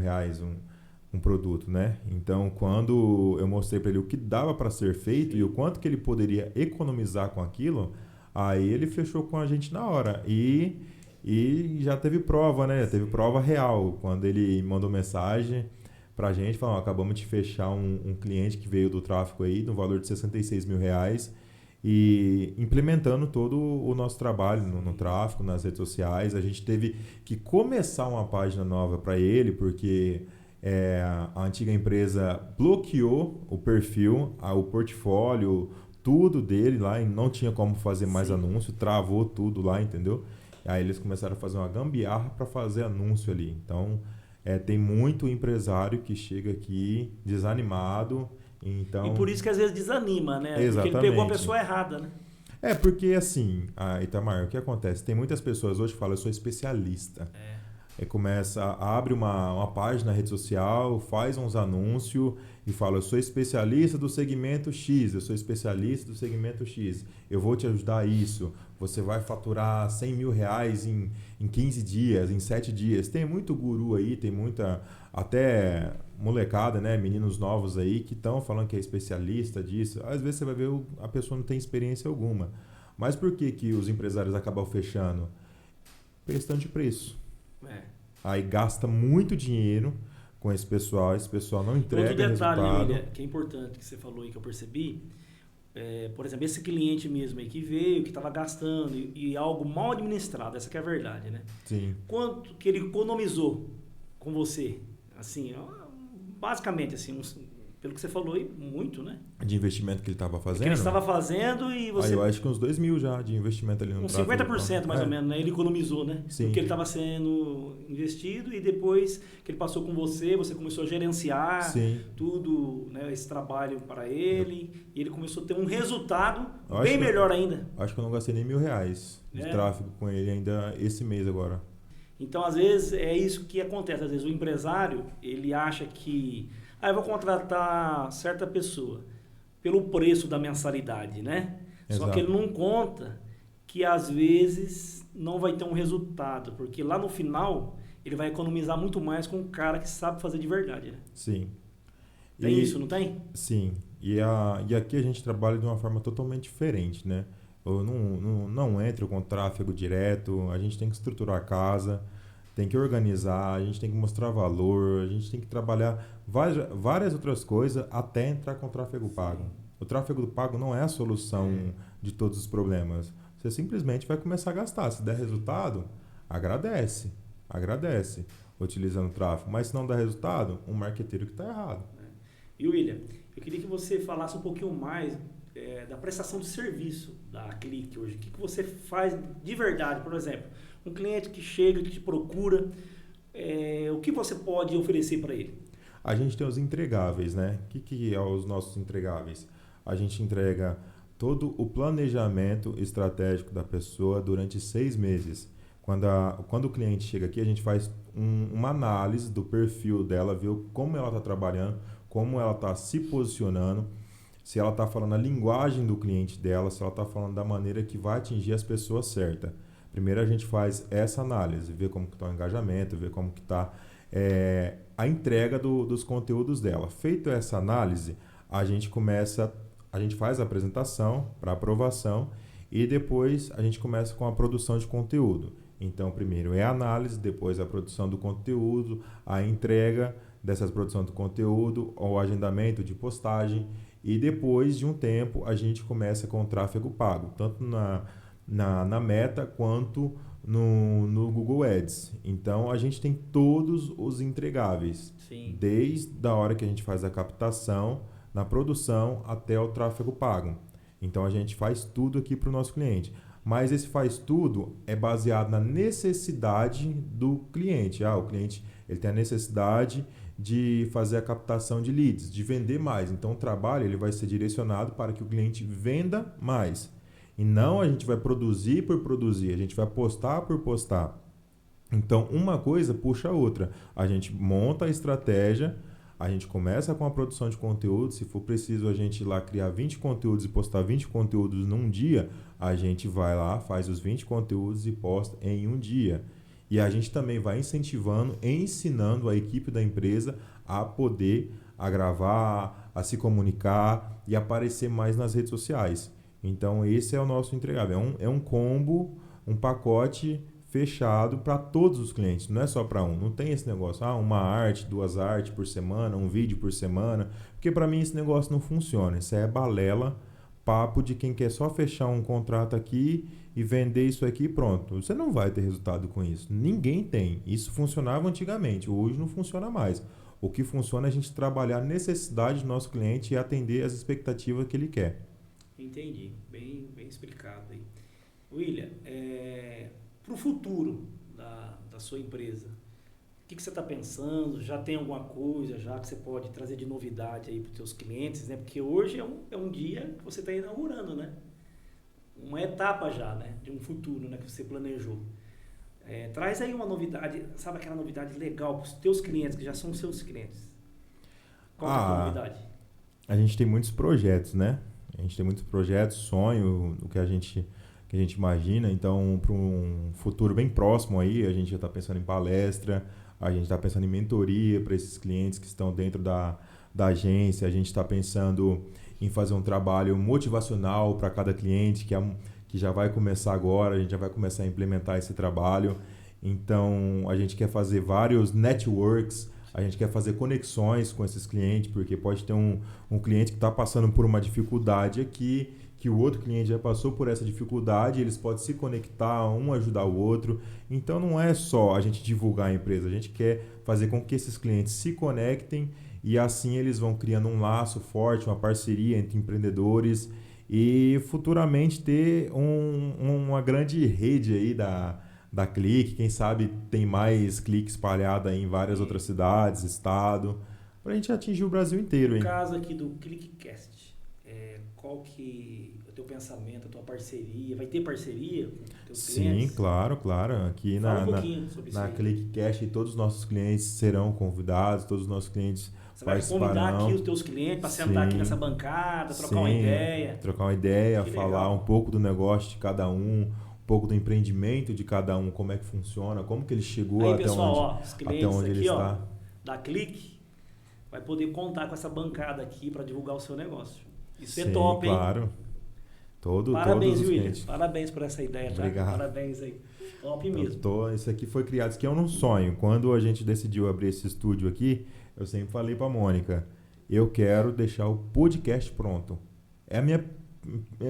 reais um produto, né? Então, quando eu mostrei para ele o que dava para ser feito e o quanto que ele poderia economizar com aquilo, aí ele fechou com a gente na hora. E já teve prova, né? Teve prova real. Quando ele mandou mensagem para a gente, falou, acabamos de fechar um cliente que veio do tráfego aí, no valor de 66 mil reais, e implementando todo o nosso trabalho no tráfego, nas redes sociais. A gente teve que começar uma página nova para ele, porque... a antiga empresa bloqueou o perfil, o portfólio, tudo dele lá e não tinha como fazer mais anúncio, travou tudo lá, entendeu? Aí eles começaram a fazer uma gambiarra para fazer anúncio ali. Então, tem muito empresário que chega aqui desanimado. Então... E por isso que às vezes desanima, né? Exatamente. Porque ele pegou a pessoa errada, né? Porque assim, Itamar, o que acontece? Tem muitas pessoas hoje que falam, eu sou especialista. Abre uma página na rede social, faz uns anúncios e fala, eu sou especialista do segmento X, eu sou especialista do segmento X, eu vou te ajudar a isso, você vai faturar R$100 mil em 15 dias, em 7 dias. Tem muito guru aí, tem muita, até molecada, né, meninos novos aí que estão falando que é especialista disso. Às vezes você vai ver a pessoa não tem experiência alguma. Mas por que os empresários acabam fechando? Questão de preço. Aí gasta muito dinheiro com esse pessoal não entrega outro detalhe, resultado. William, que é importante que você falou aí, que eu percebi, por exemplo, esse cliente mesmo aí que veio, que estava gastando e algo mal administrado, essa que é a verdade, né? Sim. Quanto que ele economizou com você? Assim, basicamente, assim, pelo que você falou aí, muito, né? De investimento que ele estava fazendo? Que ele estava fazendo e você... eu acho que uns 2 mil já de investimento ali no tráfego. Uns 50% mais ou menos, né? Ele economizou, né? Sim. Porque ele estava sendo investido e depois que ele passou com você começou a gerenciar tudo, né? Esse trabalho para ele e ele começou a ter um resultado bem melhor ainda. Acho que eu não gastei nem R$1.000 de tráfego com ele ainda esse mês agora. Então, às vezes, é isso que acontece. Às vezes o empresário, ele acha que... eu vou contratar certa pessoa pelo preço da mensalidade, né? Exato. Só que ele não conta que às vezes não vai ter um resultado, porque lá no final ele vai economizar muito mais com um cara que sabe fazer de verdade, né? Sim. Tem isso, não tem? Sim. E aqui a gente trabalha de uma forma totalmente diferente, né? Eu não entro com tráfego direto, a gente tem que estruturar a casa, tem que organizar, a gente tem que mostrar valor, a gente tem que trabalhar várias outras coisas até entrar com o tráfego pago. O tráfego pago não é a solução de todos os problemas. Você simplesmente vai começar a gastar. Se der resultado, agradece utilizando o tráfego. Mas se não der resultado, um marqueteiro que está errado. E William, eu queria que você falasse um pouquinho mais da prestação de serviço da Clique hoje. O que você faz de verdade, por exemplo? Um cliente que chega, que te procura, o que você pode oferecer para ele? A gente tem os entregáveis, né? O que é os nossos entregáveis? A gente entrega todo o planejamento estratégico da pessoa durante 6 meses. Quando o cliente chega aqui, a gente faz uma análise do perfil dela, ver como ela está trabalhando, como ela está se posicionando, se ela está falando a linguagem do cliente dela, se ela está falando da maneira que vai atingir as pessoas certas. Primeiro a gente faz essa análise, ver como está o engajamento, ver como está a entrega dos conteúdos dela. Feito essa análise, a gente faz a apresentação para aprovação e depois a gente começa com a produção de conteúdo. Então, primeiro é a análise, depois a produção do conteúdo, a entrega dessas produções do conteúdo, o agendamento de postagem e depois de um tempo a gente começa com o tráfego pago, tanto na Meta quanto no Google Ads. Então, a gente tem todos os entregáveis. Sim. Desde a hora que a gente faz a captação, na produção, até o tráfego pago. Então, a gente faz tudo aqui para o nosso cliente. Mas esse faz tudo é baseado na necessidade do cliente. O cliente ele tem a necessidade de fazer a captação de leads, de vender mais. Então, o trabalho ele vai ser direcionado para que o cliente venda mais. E não a gente vai produzir por produzir, a gente vai postar por postar. Então, uma coisa puxa a outra. A gente monta a estratégia, a gente começa com a produção de conteúdo. Se for preciso a gente ir lá criar 20 conteúdos e postar 20 conteúdos num dia, a gente vai lá, faz os 20 conteúdos e posta em um dia. E a gente também vai incentivando, ensinando a equipe da empresa a poder gravar, a se comunicar e aparecer mais nas redes sociais. Então, esse é o nosso entregável. É um combo, um pacote fechado para todos os clientes, não é só para um. Não tem esse negócio, uma arte, 2 artes por semana, um vídeo por semana, porque para mim esse negócio não funciona. Isso é balela, papo de quem quer só fechar um contrato aqui e vender isso aqui e pronto. Você não vai ter resultado com isso. Ninguém tem. Isso funcionava antigamente, hoje não funciona mais. O que funciona é a gente trabalhar a necessidade do nosso cliente e atender as expectativas que ele quer. Entendi, bem explicado aí. William, para o futuro da sua empresa, o que você está pensando? Já tem alguma coisa já que você pode trazer de novidade aí para os seus clientes, né? Porque hoje é um dia que você está inaugurando, né? Uma etapa já, né? De um futuro, né? Que você planejou. Traz aí uma novidade, sabe aquela novidade legal para os teus clientes, que já são seus clientes. Qual é a novidade? A gente tem muitos projetos, né? A gente tem muitos projetos, sonho, o que a gente imagina. Então, para um futuro bem próximo aí, a gente já está pensando em palestra, a gente está pensando em mentoria para esses clientes que estão dentro da agência, a gente está pensando em fazer um trabalho motivacional para cada cliente, que já vai começar agora, a gente já vai começar a implementar esse trabalho. Então, a gente quer fazer vários networks, a gente quer fazer conexões com esses clientes, porque pode ter um cliente que está passando por uma dificuldade aqui, que o outro cliente já passou por essa dificuldade, eles podem se conectar, um ajudar o outro. Então, não é só a gente divulgar a empresa, a gente quer fazer com que esses clientes se conectem e assim eles vão criando um laço forte, uma parceria entre empreendedores e futuramente ter uma grande rede aí da Clique, quem sabe tem mais Clique espalhada em várias outras cidades, estado, para a gente atingir o Brasil inteiro. No caso aqui do CliqueCast, qual que é o teu pensamento, a tua parceria? Vai ter parceria com teus clientes? Sim, claro. Aqui Fala um pouquinho sobre isso na CliqueCast, todos os nossos clientes serão convidados, todos os nossos clientes Você vai convidar aqui os teus clientes para sentar aqui nessa bancada, trocar uma ideia. Trocar uma ideia, Que falar legal. um pouco do negócio de cada um pouco do empreendimento de cada um, como é que funciona, como que ele chegou aí, até pessoal, onde, os clientes até onde aqui, ele está. Da Clique, vai poder contar com essa bancada aqui para divulgar o seu negócio. Isso Sim, é top, hein? Claro. Parabéns, todos os William. clientes. Parabéns por essa ideia, tá? Obrigado. Parabéns aí. Top mesmo. Isso aqui foi criado, isso aqui é um sonho. Quando a gente decidiu abrir esse estúdio aqui, eu sempre falei para a Mônica, eu quero deixar o podcast pronto. É a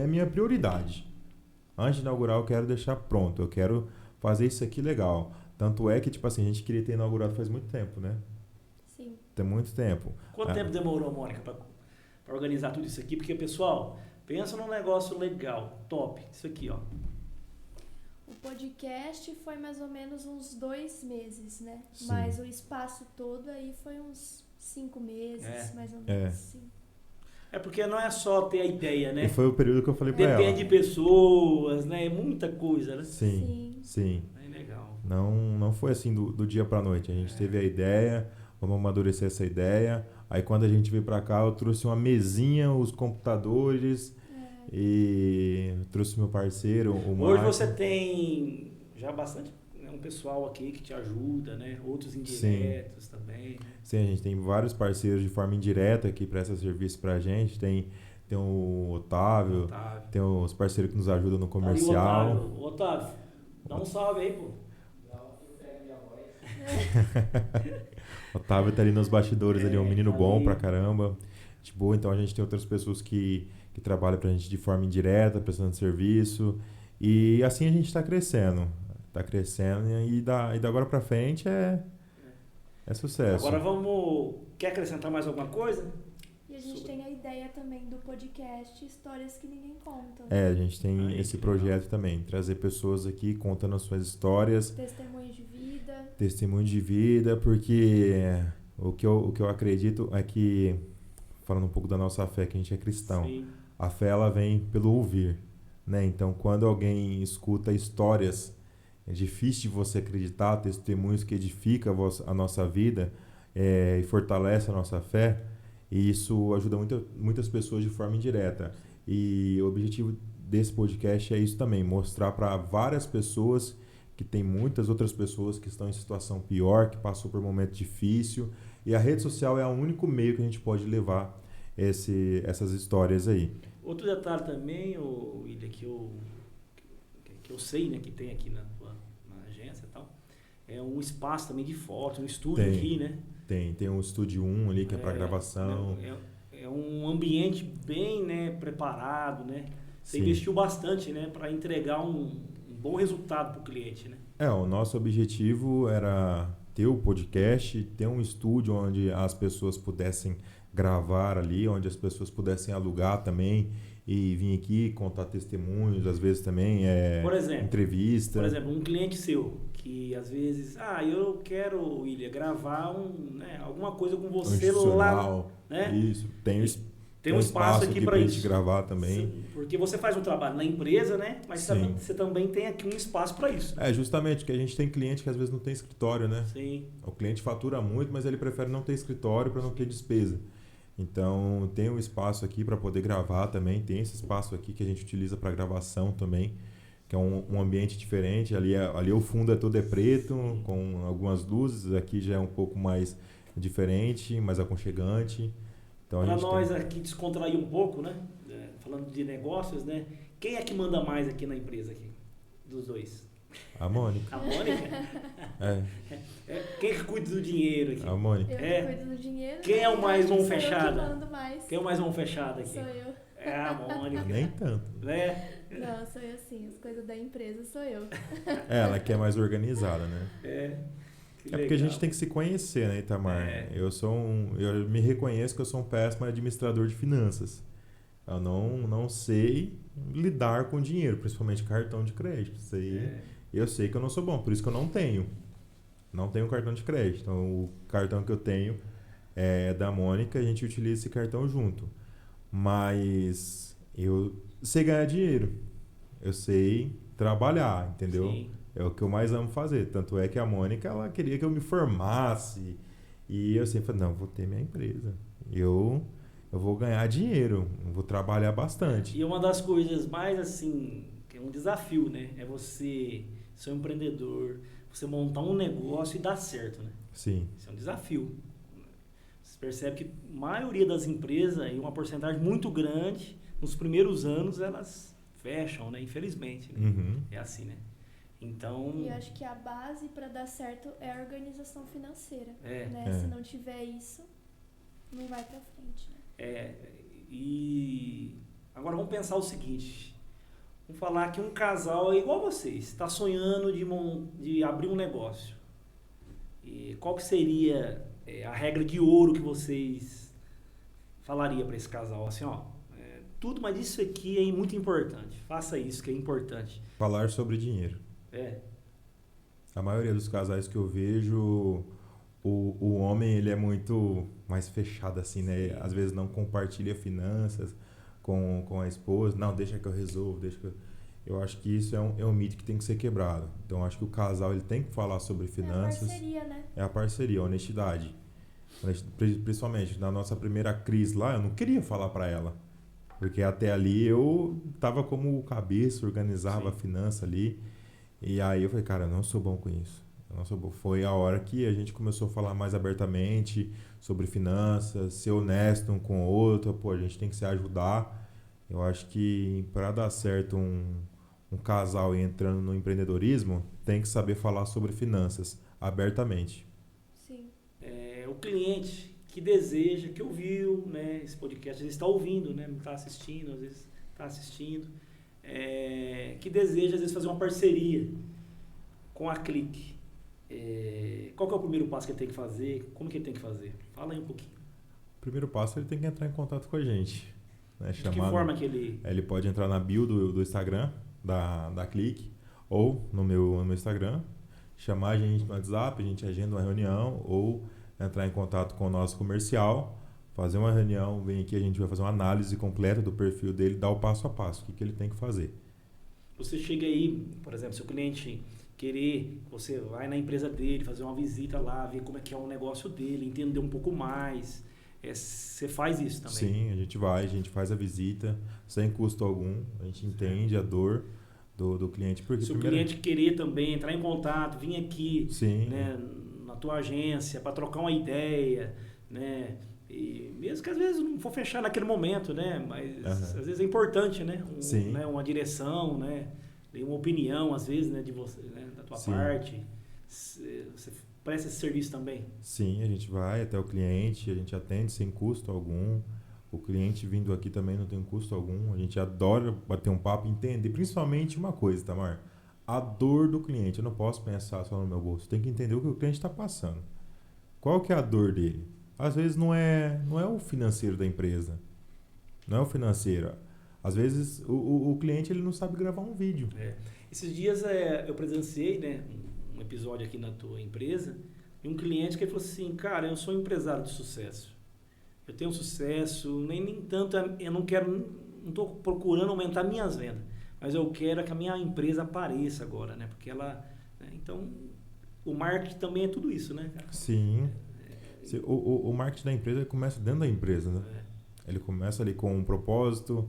minha prioridade. Antes de inaugurar, eu quero deixar pronto. Eu quero fazer isso aqui legal. Tanto é que, tipo assim, a gente queria ter inaugurado faz muito tempo, né? Sim. Tem muito tempo. Quanto tempo demorou, Mônica, para organizar tudo isso aqui? Porque, pessoal, pensa num negócio legal, top. Isso aqui, ó. O podcast foi mais ou menos uns 2 meses, né? Sim. Mas o espaço todo aí foi uns 5 meses, mais ou menos. Sim. É porque não é só ter a ideia, né? E foi o período que eu falei pra ela. Depende de pessoas, né? É muita coisa, né? Sim. É legal. Não foi assim do dia pra noite. A gente teve a ideia, vamos amadurecer essa ideia. Aí quando a gente veio pra cá, eu trouxe uma mesinha, os computadores e trouxe meu parceiro, o Marcos. Hoje você tem já bastante um pessoal aqui que te ajuda, né? Outros indiretos também. Sim, a gente tem vários parceiros de forma indireta que prestam serviço pra gente. Tem o Otávio, tem os parceiros que nos ajudam no comercial. O Otávio, dá um salve aí, pô. Otávio tá ali nos bastidores, ali é um menino bom pra caramba. Gente boa, então a gente tem outras pessoas que trabalham pra gente de forma indireta, prestando serviço. E assim a gente tá crescendo. E da agora pra frente é sucesso. Agora quer acrescentar mais alguma coisa? E a gente tem a ideia também do podcast Histórias que Ninguém Conta. A gente tem esse projeto também, trazer pessoas aqui contando as suas histórias. Testemunho de vida, porque o que eu acredito é que, falando um pouco da nossa fé, que a gente é cristão, Sim. A fé ela vem pelo ouvir, né? Então, quando alguém escuta histórias, é difícil de você acreditar, testemunhos que edificam a nossa vida e fortalece a nossa fé, e isso ajuda muitas pessoas de forma indireta. E o objetivo desse podcast é isso também, mostrar para várias pessoas que tem muitas outras pessoas que estão em situação pior, que passou por um momento difícil, e a rede social é o único meio que a gente pode levar essas histórias aí. Outro detalhe também, William, que eu sei, né, que tem aqui na agência e tal, é um espaço também de foto, um estúdio aqui, né? Tem um estúdio 1 ali que é para gravação. É um ambiente bem, né, preparado, né? Você Sim. investiu bastante, né, para entregar um bom resultado para o cliente, né? O nosso objetivo era ter o podcast, ter um estúdio onde as pessoas pudessem gravar ali, onde as pessoas pudessem alugar também e vir aqui contar testemunhos, às vezes também entrevista. Por exemplo, um cliente seu que às vezes, eu quero, William, gravar alguma coisa com você lá, né? Isso, Tem um espaço aqui para gente gravar também. Sim, porque você faz um trabalho na empresa, né? Mas você também tem aqui um espaço para isso. Justamente, porque a gente tem cliente que às vezes não tem escritório, né? Sim. O cliente fatura muito, mas ele prefere não ter escritório para não ter despesa. Então, tem um espaço aqui para poder gravar também. Tem esse espaço aqui que a gente utiliza para gravação também, que é um ambiente diferente. Ali o fundo é todo preto, com algumas luzes. Aqui já é um pouco mais diferente, mais aconchegante. Então, para nós aqui descontrair um pouco, né? Falando de negócios, né? Quem é que manda mais aqui na empresa aqui? Dos dois? A Mônica. A Mônica? Quem é que cuida do dinheiro aqui? A Mônica. Eu cuido do dinheiro. Quem é o mais mão fechada? Mais. Quem é o mais mão fechada aqui? Sou eu. É a Mônica. Nem tanto. Né? Não, sou eu sim. As coisas da empresa sou eu. Ela que é mais organizada, né? Porque a gente tem que se conhecer, né, Itamar? Eu me reconheço que eu sou um péssimo administrador de finanças. Eu não sei lidar com dinheiro, principalmente cartão de crédito. Isso aí, eu sei que eu não sou bom, por isso que eu não tenho. Não tenho cartão de crédito. Então, o cartão que eu tenho é da Mônica, a gente utiliza esse cartão junto. Mas eu sei ganhar dinheiro. Eu sei trabalhar, entendeu? Sim. É o que eu mais amo fazer. Tanto é que a Mônica, ela queria que eu me formasse. E eu sempre falei, não, eu vou ter minha empresa. Eu vou ganhar dinheiro. Eu vou trabalhar bastante. E uma das coisas mais, assim, que é um desafio, né? É você ser um empreendedor, você montar um negócio e dar certo, né? Sim. Isso é um desafio. Você percebe que a maioria das empresas, e uma porcentagem muito grande, nos primeiros anos, elas fecham, né? Infelizmente. Né? Uhum. É assim, né? Então... E eu acho que a base para dar certo é a organização financeira. Né? Se não tiver isso, não vai para frente. Né? E agora vamos pensar o seguinte. Vamos falar que um casal é igual a vocês. Está sonhando de abrir um negócio. E qual que seria a regra de ouro que vocês falariam para esse casal? Assim, tudo, mas isso aqui é muito importante. Faça isso que é importante. Falar sobre dinheiro. A maioria dos casais que eu vejo, o homem ele é muito mais fechado assim, né? Sim. Às vezes não compartilha finanças com a esposa. Não, deixa que eu resolvo, Eu acho que isso é um mito que tem que ser quebrado. Então, acho que o casal ele tem que falar sobre finanças. É a parceria, né? É a parceria, a honestidade. Principalmente na nossa primeira crise lá, eu não queria falar para ela. Porque até ali eu tava como cabeça, organizava a finança ali. E aí eu falei, cara, eu não sou bom com isso. Eu não sou bom. Foi a hora que a gente começou a falar mais abertamente sobre finanças, ser honesto um com o outro. Pô, a gente tem que se ajudar. Eu acho que para dar certo um casal entrando no empreendedorismo, tem que saber falar sobre finanças abertamente. Sim. O cliente que deseja, que ouviu, né, esse podcast, às vezes está ouvindo, né, não está assistindo, às vezes está assistindo, que deseja, às vezes, fazer uma parceria com a Clique. Qual que é o primeiro passo que ele tem que fazer? Como que ele tem que fazer? Fala aí um pouquinho. O primeiro passo, ele tem que entrar em contato com a gente. Né, de que forma que ele... Ele pode entrar na bio do Instagram, da Clique, ou no meu Instagram, chamar a gente no WhatsApp, a gente agenda uma reunião, ou entrar em contato com o nosso comercial, fazer uma reunião, vem aqui, a gente vai fazer uma análise completa do perfil dele, dar o passo a passo, o que ele tem que fazer. Você chega aí, por exemplo, se o cliente querer, você vai na empresa dele, fazer uma visita lá, ver como é que é o negócio dele, entender um pouco mais. Você faz isso também? Sim, a gente faz a visita sem custo algum, a gente entende a dor do cliente. Porque se o cliente querer também entrar em contato, vir aqui, sim, né, na tua agência para trocar uma ideia, né, e mesmo que às vezes não for fechar naquele momento, né, mas às vezes é importante, né, né, uma direção, né, uma opinião às vezes, né, de você, né, da tua parte. Você presta esse serviço também? Sim, a gente vai até o cliente, a gente atende sem custo algum. O cliente vindo aqui também não tem custo algum. A gente adora bater um papo e entender, principalmente uma coisa, Tamar, a dor do cliente. Eu não posso pensar só no meu bolso. Tem que entender o que o cliente está passando. Qual que é a dor dele? Às vezes não é o financeiro da empresa. Não é o financeiro. Às vezes o cliente ele não sabe gravar um vídeo. Esses dias eu presenciei, né, um episódio aqui na tua empresa, e um cliente que falou assim, cara, eu sou um empresário de sucesso. eu tenho sucesso, nem tanto, eu não estou procurando aumentar minhas vendas, mas eu quero que a minha empresa apareça agora, né? Porque ela, né? Então, o marketing também é tudo isso, né, cara? Sim. O marketing da empresa começa dentro da empresa, né? Ele começa ali com um propósito,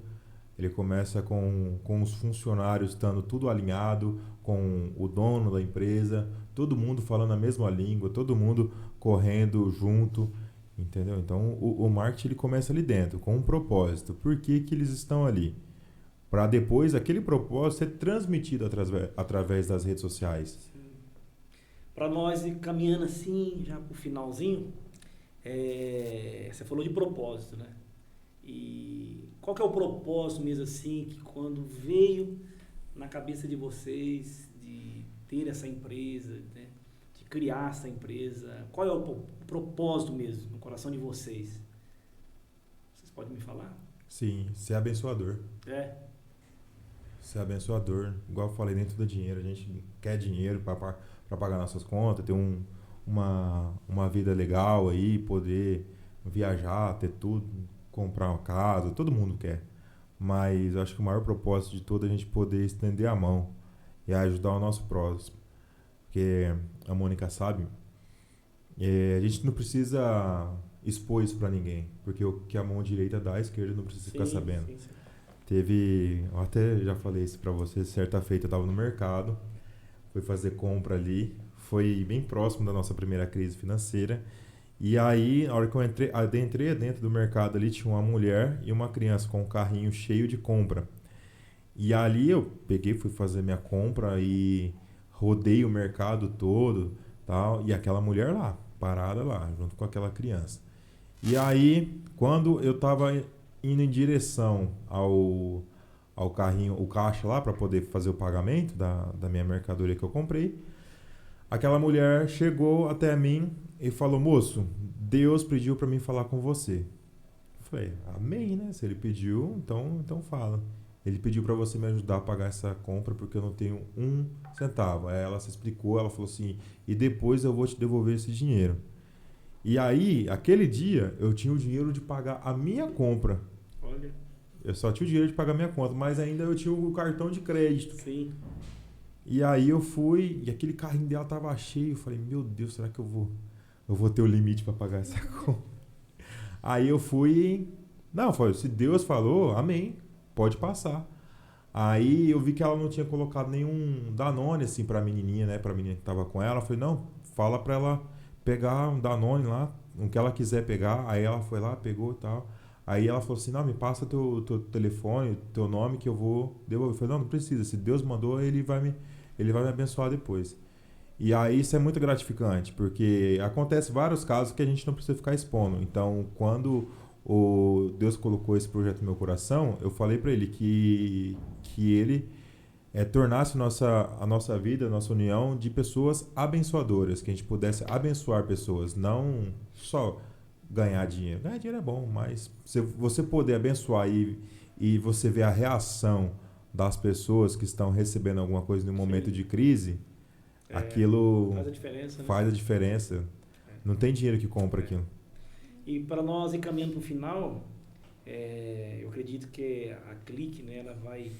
ele começa com os funcionários estando tudo alinhado, com o dono da empresa, todo mundo falando a mesma língua, todo mundo correndo junto, entendeu? Então, o marketing ele começa ali dentro, com um propósito. Por que que eles estão ali? Para depois aquele propósito ser transmitido através das redes sociais. Para nós, caminhando assim, já para o finalzinho, você falou de propósito, né? E qual que é o propósito mesmo assim, que quando veio na cabeça de vocês de ter essa empresa, né? De criar essa empresa? Qual é o propósito mesmo no coração de vocês? Vocês podem me falar? Sim, ser abençoador. Ser abençoador. Igual eu falei, nem tudo é dinheiro. A gente quer dinheiro para pagar nossas contas, ter uma vida legal aí, poder viajar, ter tudo, comprar uma casa, todo mundo quer. Mas eu acho que o maior propósito de tudo é a gente poder estender a mão e ajudar o nosso próximo. Porque a Mônica sabe, a gente não precisa expor isso para ninguém, porque o que a mão direita dá, a esquerda não precisa ficar sabendo. Sim. Eu até já falei isso para você, certa feita eu estava no mercado, fui fazer compra ali, foi bem próximo da nossa primeira crise financeira. E aí, na hora que eu entrei dentro do mercado ali, tinha uma mulher e uma criança com um carrinho cheio de compra. E ali eu fui fazer minha compra e rodei o mercado todo, tal, e aquela mulher lá, parada lá, junto com aquela criança. E aí, quando eu estava indo em direção ao carrinho, o caixa lá, para poder fazer o pagamento da minha mercadoria que eu comprei, aquela mulher chegou até mim e falou: moço, Deus pediu para mim falar com você. Eu falei: amém, né? Se ele pediu, então fala. Ele pediu para você me ajudar a pagar essa compra porque eu não tenho um centavo. Aí ela se explicou, ela falou assim: e depois eu vou te devolver esse dinheiro. E aí, aquele dia, eu tinha o dinheiro de pagar a minha compra. Olha. Eu só tinha o dinheiro de pagar a minha conta, mas ainda eu tinha o cartão de crédito. Sim. E aí eu fui, e aquele carrinho dela tava cheio. Eu falei: meu Deus, será que eu vou ter o limite para pagar essa conta? Aí eu fui, se Deus falou, amém, pode passar. Aí eu vi que ela não tinha colocado nenhum Danone assim pra menininha, né, pra menina que tava com ela. Eu falei: não, fala pra ela pegar um Danone lá, o que ela quiser pegar. Aí ela foi lá, pegou e tal. Aí ela falou assim: não, me passa teu telefone, teu nome que eu vou devolver. Eu falei: não precisa, se Deus mandou, ele vai me abençoar depois. E aí isso é muito gratificante, porque acontece vários casos que a gente não precisa ficar expondo. Então, quando Deus colocou esse projeto no meu coração, eu falei para ele que ele tornasse a nossa vida, a nossa união de pessoas abençoadoras, que a gente pudesse abençoar pessoas, não só ganhar dinheiro. Ganhar dinheiro é bom, mas se você poder abençoar e você ver a reação das pessoas que estão recebendo alguma coisa no momento de crise, aquilo faz a diferença. Né? Faz a diferença. Não tem dinheiro que compra aquilo. E para nós ir caminhando para o final, eu acredito que a Clique, né, ela vai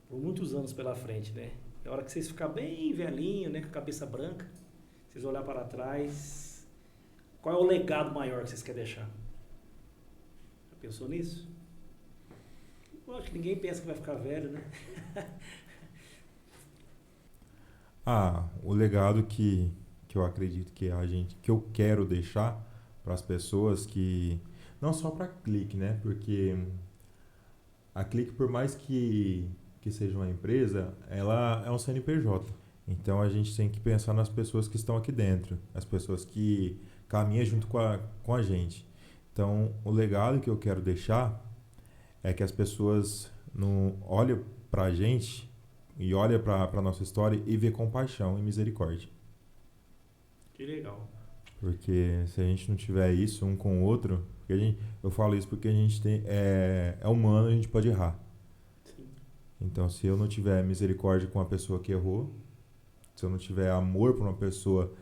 por muitos anos pela frente, né? É hora que vocês ficarem bem velhinho, né, com a cabeça branca, vocês olhar para trás, qual é o legado maior que vocês querem deixar? Já pensou nisso? Eu acho que ninguém pensa que vai ficar velho, né? O legado que eu acredito que eu quero deixar para as pessoas, que não só para a Clique, né? Porque a Clique, por mais que seja uma empresa, ela é um CNPJ. Então a gente tem que pensar nas pessoas que estão aqui dentro, as pessoas que caminham junto com a gente. Então o legado que eu quero deixar é que as pessoas não olhem para a gente e olhem para a nossa história e vê compaixão e misericórdia. Que legal. Porque se a gente não tiver isso um com o outro, eu falo isso porque a gente é humano, a gente pode errar. Sim. Então, se eu não tiver misericórdia com a pessoa que errou, se eu não tiver amor por uma pessoa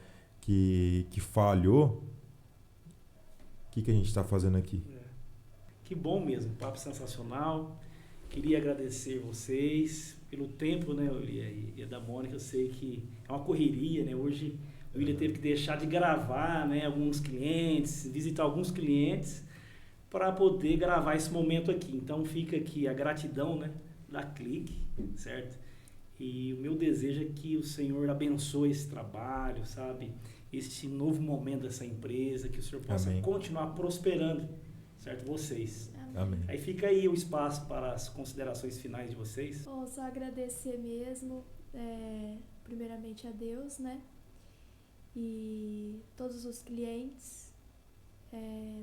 que falhou, que a gente está fazendo aqui. Que bom mesmo, papo sensacional. Queria agradecer vocês pelo tempo, né, e da Mônica. Eu sei que é uma correria, né? Hoje o William teve que deixar de gravar, né, alguns clientes, visitar alguns clientes para poder gravar esse momento aqui. Então fica aqui a gratidão, né, da Clique, certo? E o meu desejo é que o Senhor abençoe esse trabalho, sabe? Esse novo momento dessa empresa, que o Senhor possa continuar prosperando, certo? Vocês. Amém. Aí fica aí o espaço para as considerações finais de vocês. Bom, só agradecer mesmo, primeiramente a Deus, né? E todos os clientes,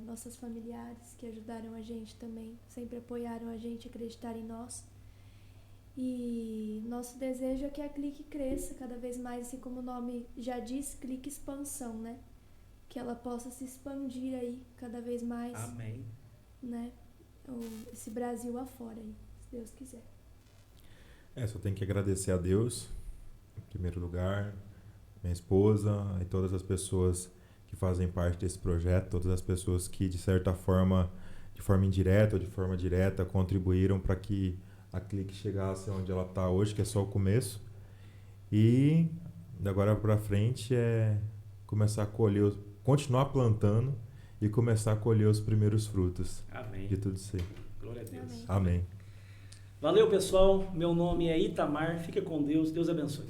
nossos familiares que ajudaram a gente também, sempre apoiaram a gente, acreditaram em nós. E nosso desejo é que a Clique cresça cada vez mais, assim como o nome já diz, Clique Expansão, né? Que ela possa se expandir aí cada vez mais. Amém. Né? Esse Brasil afora aí, se Deus quiser. Só tenho que agradecer a Deus, em primeiro lugar, minha esposa e todas as pessoas que fazem parte desse projeto, todas as pessoas que, de certa forma, de forma indireta ou de forma direta, contribuíram para que a Clique chegasse onde ela está hoje, que é só o começo. E de agora para frente começar a colher, continuar plantando e começar a colher os primeiros frutos. Amém. De tudo isso aí. Glória a Deus. Amém. Valeu, pessoal. Meu nome é Itamar. Fica com Deus. Deus abençoe.